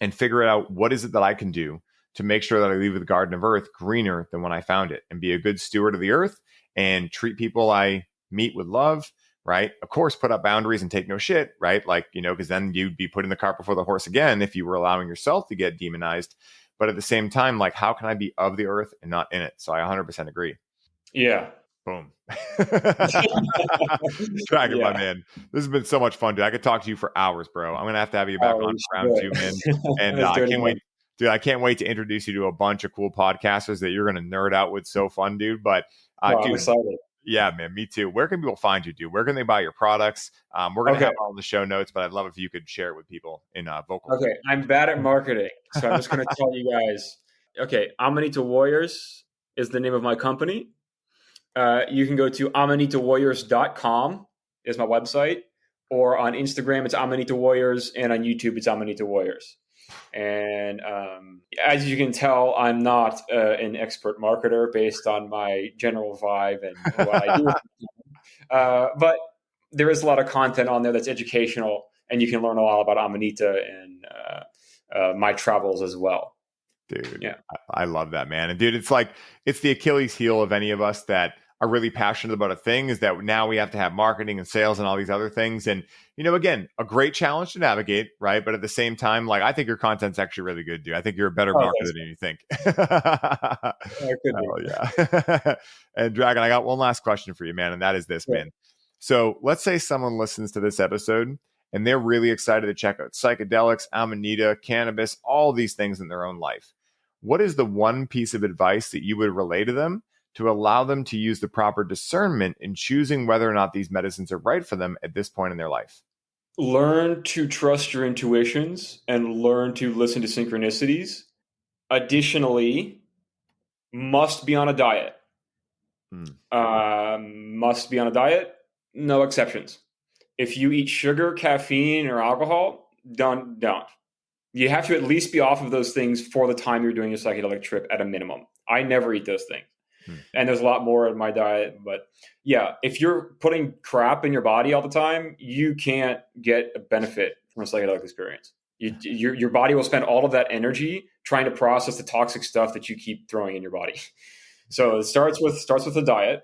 and figure out what is it that I can do to make sure that I leave the Garden of Earth greener than when I found it, and be a good steward of the earth and treat people I meet with love, right? Of course, put up boundaries and take no shit, right? Like, because then you'd be putting the cart before the horse again if you were allowing yourself to get demonized. But at the same time, like, how can I be of the earth and not in it? So I 100% agree. Yeah. Boom. Dragon, my man. This has been so much fun, dude. I could talk to you for hours, bro. I'm going to have you back on round 2, man. And I can't wait. Dude, I can't wait to introduce you to a bunch of cool podcasters that you're going to nerd out with. So fun, dude. But dude, I'm excited. Yeah, man, me too. Where can people find you, dude? Where can they buy your products? We're going to have all the show notes, but I'd love if you could share it with people in vocal. Okay, I'm bad at marketing, so I'm just going to tell you guys. Okay, Amanita Warriors is the name of my company. You can go to amanitawarriors.com is my website, or on Instagram, it's Amanita Warriors, and on YouTube, it's Amanita Warriors. And as you can tell, I'm not an expert marketer based on my general vibe and what I do. But there is a lot of content on there that's educational, and you can learn a lot about Amanita and my travels as well. Dude, yeah. I love that, man. And dude, it's like, it's the Achilles heel of any of us that are really passionate about a thing, is that now we have to have marketing and sales and all these other things. And, again, a great challenge to navigate, right? But at the same time, like, I think your content's actually really good, dude. I think you're a better marketer than you think. Yeah. And Dragon, I got one last question for you, man. And that is this, man. So let's say someone listens to this episode and they're really excited to check out psychedelics, Amanita, cannabis, all these things in their own life. what is the one piece of advice that you would relay to them to allow them to use the proper discernment in choosing whether or not these medicines are right for them at this point in their life? Learn to trust your intuitions and learn to listen to synchronicities. Additionally, must be on a diet. Must be on a diet. No exceptions. If you eat sugar, caffeine, or alcohol, don't. You have to at least be off of those things for the time you're doing a psychedelic trip at a minimum. I never eat those things. And there's a lot more in my diet. But yeah, if you're putting crap in your body all the time, you can't get a benefit from a psychedelic experience. Your body will spend all of that energy trying to process the toxic stuff that you keep throwing in your body. So it starts with the diet.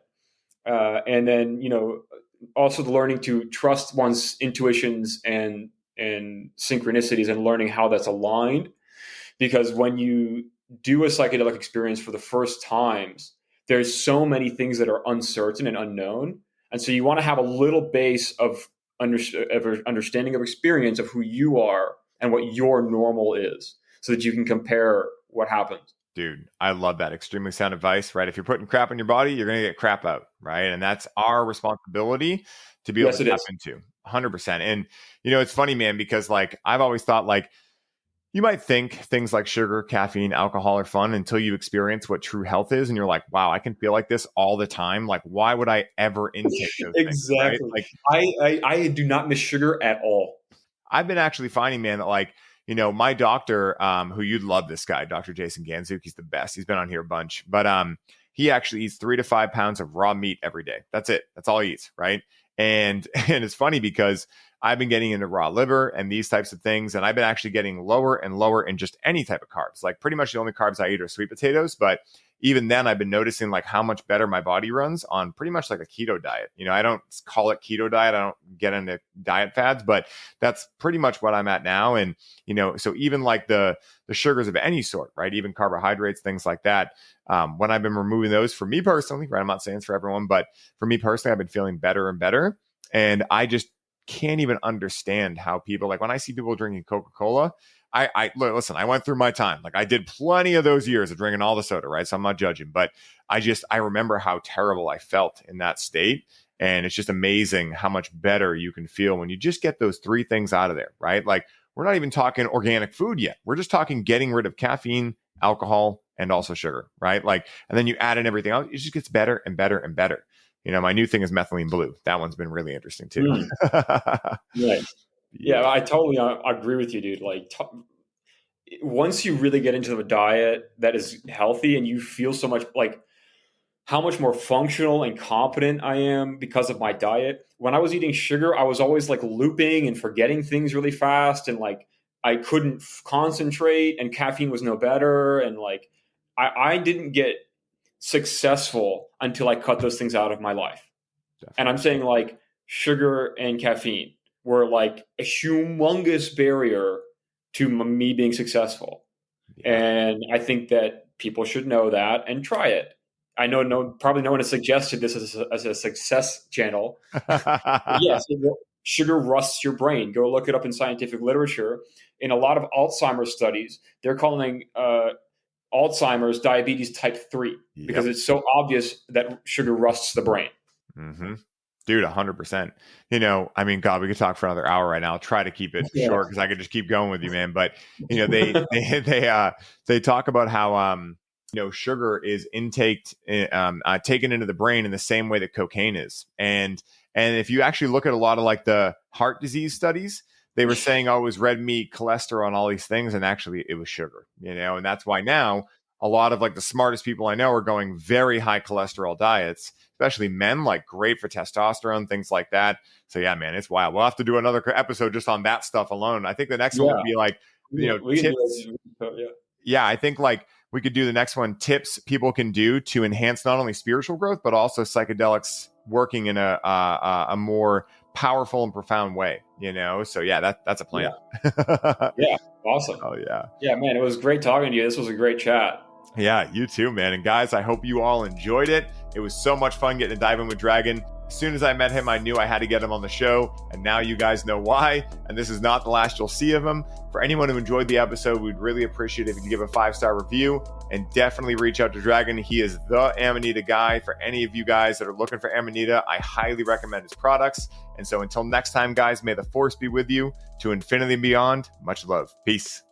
And then, also the learning to trust one's intuitions and synchronicities and learning how that's aligned. Because when you do a psychedelic experience for the first times, there's so many things that are uncertain and unknown. And so you want to have a little base of understanding of experience of who you are and what your normal is so that you can compare what happens. Dude, I love that. Extremely sound advice, right? If you're putting crap in your body, you're going to get crap out, right? And that's our responsibility to be able to tap into 100%. And, it's funny, man, because I've always thought you might think things like sugar, caffeine, alcohol are fun until you experience what true health is. And you're like, wow, I can feel like this all the time. Why would I ever intake those exactly. things? Right? I do not miss sugar at all. I've been actually finding, man, that my doctor, who you'd love this guy, Dr. Jason Ganzuk, he's the best. He's been on here a bunch, but he actually eats 3 to 5 pounds of raw meat every day. That's it. That's all he eats. Right. And it's funny because I've been getting into raw liver and these types of things. And I've been actually getting lower and lower in just any type of carbs. Pretty much the only carbs I eat are sweet potatoes. But even then I've been noticing how much better my body runs on pretty much a keto diet. I don't call it keto diet. I don't get into diet fads, but that's pretty much what I'm at now. And, so even the sugars of any sort, right? Even carbohydrates, things like that. When I've been removing those for me personally, right? I'm not saying it's for everyone, but for me personally, I've been feeling better and better. And I just can't even understand how people, when I see people drinking Coca-Cola, I listen, I went through my time. I did plenty of those years of drinking all the soda, right? So I'm not judging, but I remember how terrible I felt in that state. And it's just amazing how much better you can feel when you just get those 3 things out of there, right? We're not even talking organic food yet. We're just talking getting rid of caffeine, alcohol, and also sugar, right? And then you add in everything else, it just gets better and better and better. My new thing is methylene blue. That one's been really interesting too. Right. Yeah, I totally agree with you, dude. Once you really get into a diet that is healthy and you feel so much how much more functional and competent I am because of my diet. When I was eating sugar, I was always looping and forgetting things really fast. And I couldn't concentrate and caffeine was no better. And I didn't get successful until I cut those things out of my life. Definitely. And I'm saying sugar and caffeine were a humongous barrier to me being successful. Yeah. And I think that people should know that and try it. I know probably no one has suggested this as a success channel. Yes, sugar rusts your brain. Go look it up in scientific literature. In a lot of Alzheimer's studies, they're calling Alzheimer's diabetes type 3 because it's so obvious that sugar rusts the brain. Mm-hmm. Dude, 100%. God, we could talk for another hour right now. I'll try to keep it short because I could just keep going with you, man. But they talk about how sugar is taken into the brain in the same way that cocaine is, and if you actually look at a lot of the heart disease studies, they were saying, oh, it was red meat, cholesterol, and all these things, and actually it was sugar. And that's why now a lot of the smartest people I know are going very high cholesterol diets, especially men, great for testosterone, things like that. So yeah, man, it's wild. We'll have to do another episode just on that stuff alone. I think the next one would be tips. Yeah, I think we could do the next one, tips people can do to enhance not only spiritual growth, but also psychedelics working in a more powerful and profound way, So yeah, that's a plan. Yeah. Awesome. Oh yeah. Yeah, man, it was great talking to you. This was a great chat. Yeah, you too, man. And guys, I hope you all enjoyed it. It was so much fun getting to dive in with Dragon. As soon as I met him, I knew I had to get him on the show, and now you guys know why. And this is not the last you'll see of him. For anyone who enjoyed the episode, we'd really appreciate it if you give a 5-star review, and definitely reach out to Dragon. He is the Amanita guy. For any of you guys that are looking for Amanita, I highly recommend his products. And so until next time, guys, may the force be with you to infinity and beyond. Much love. Peace.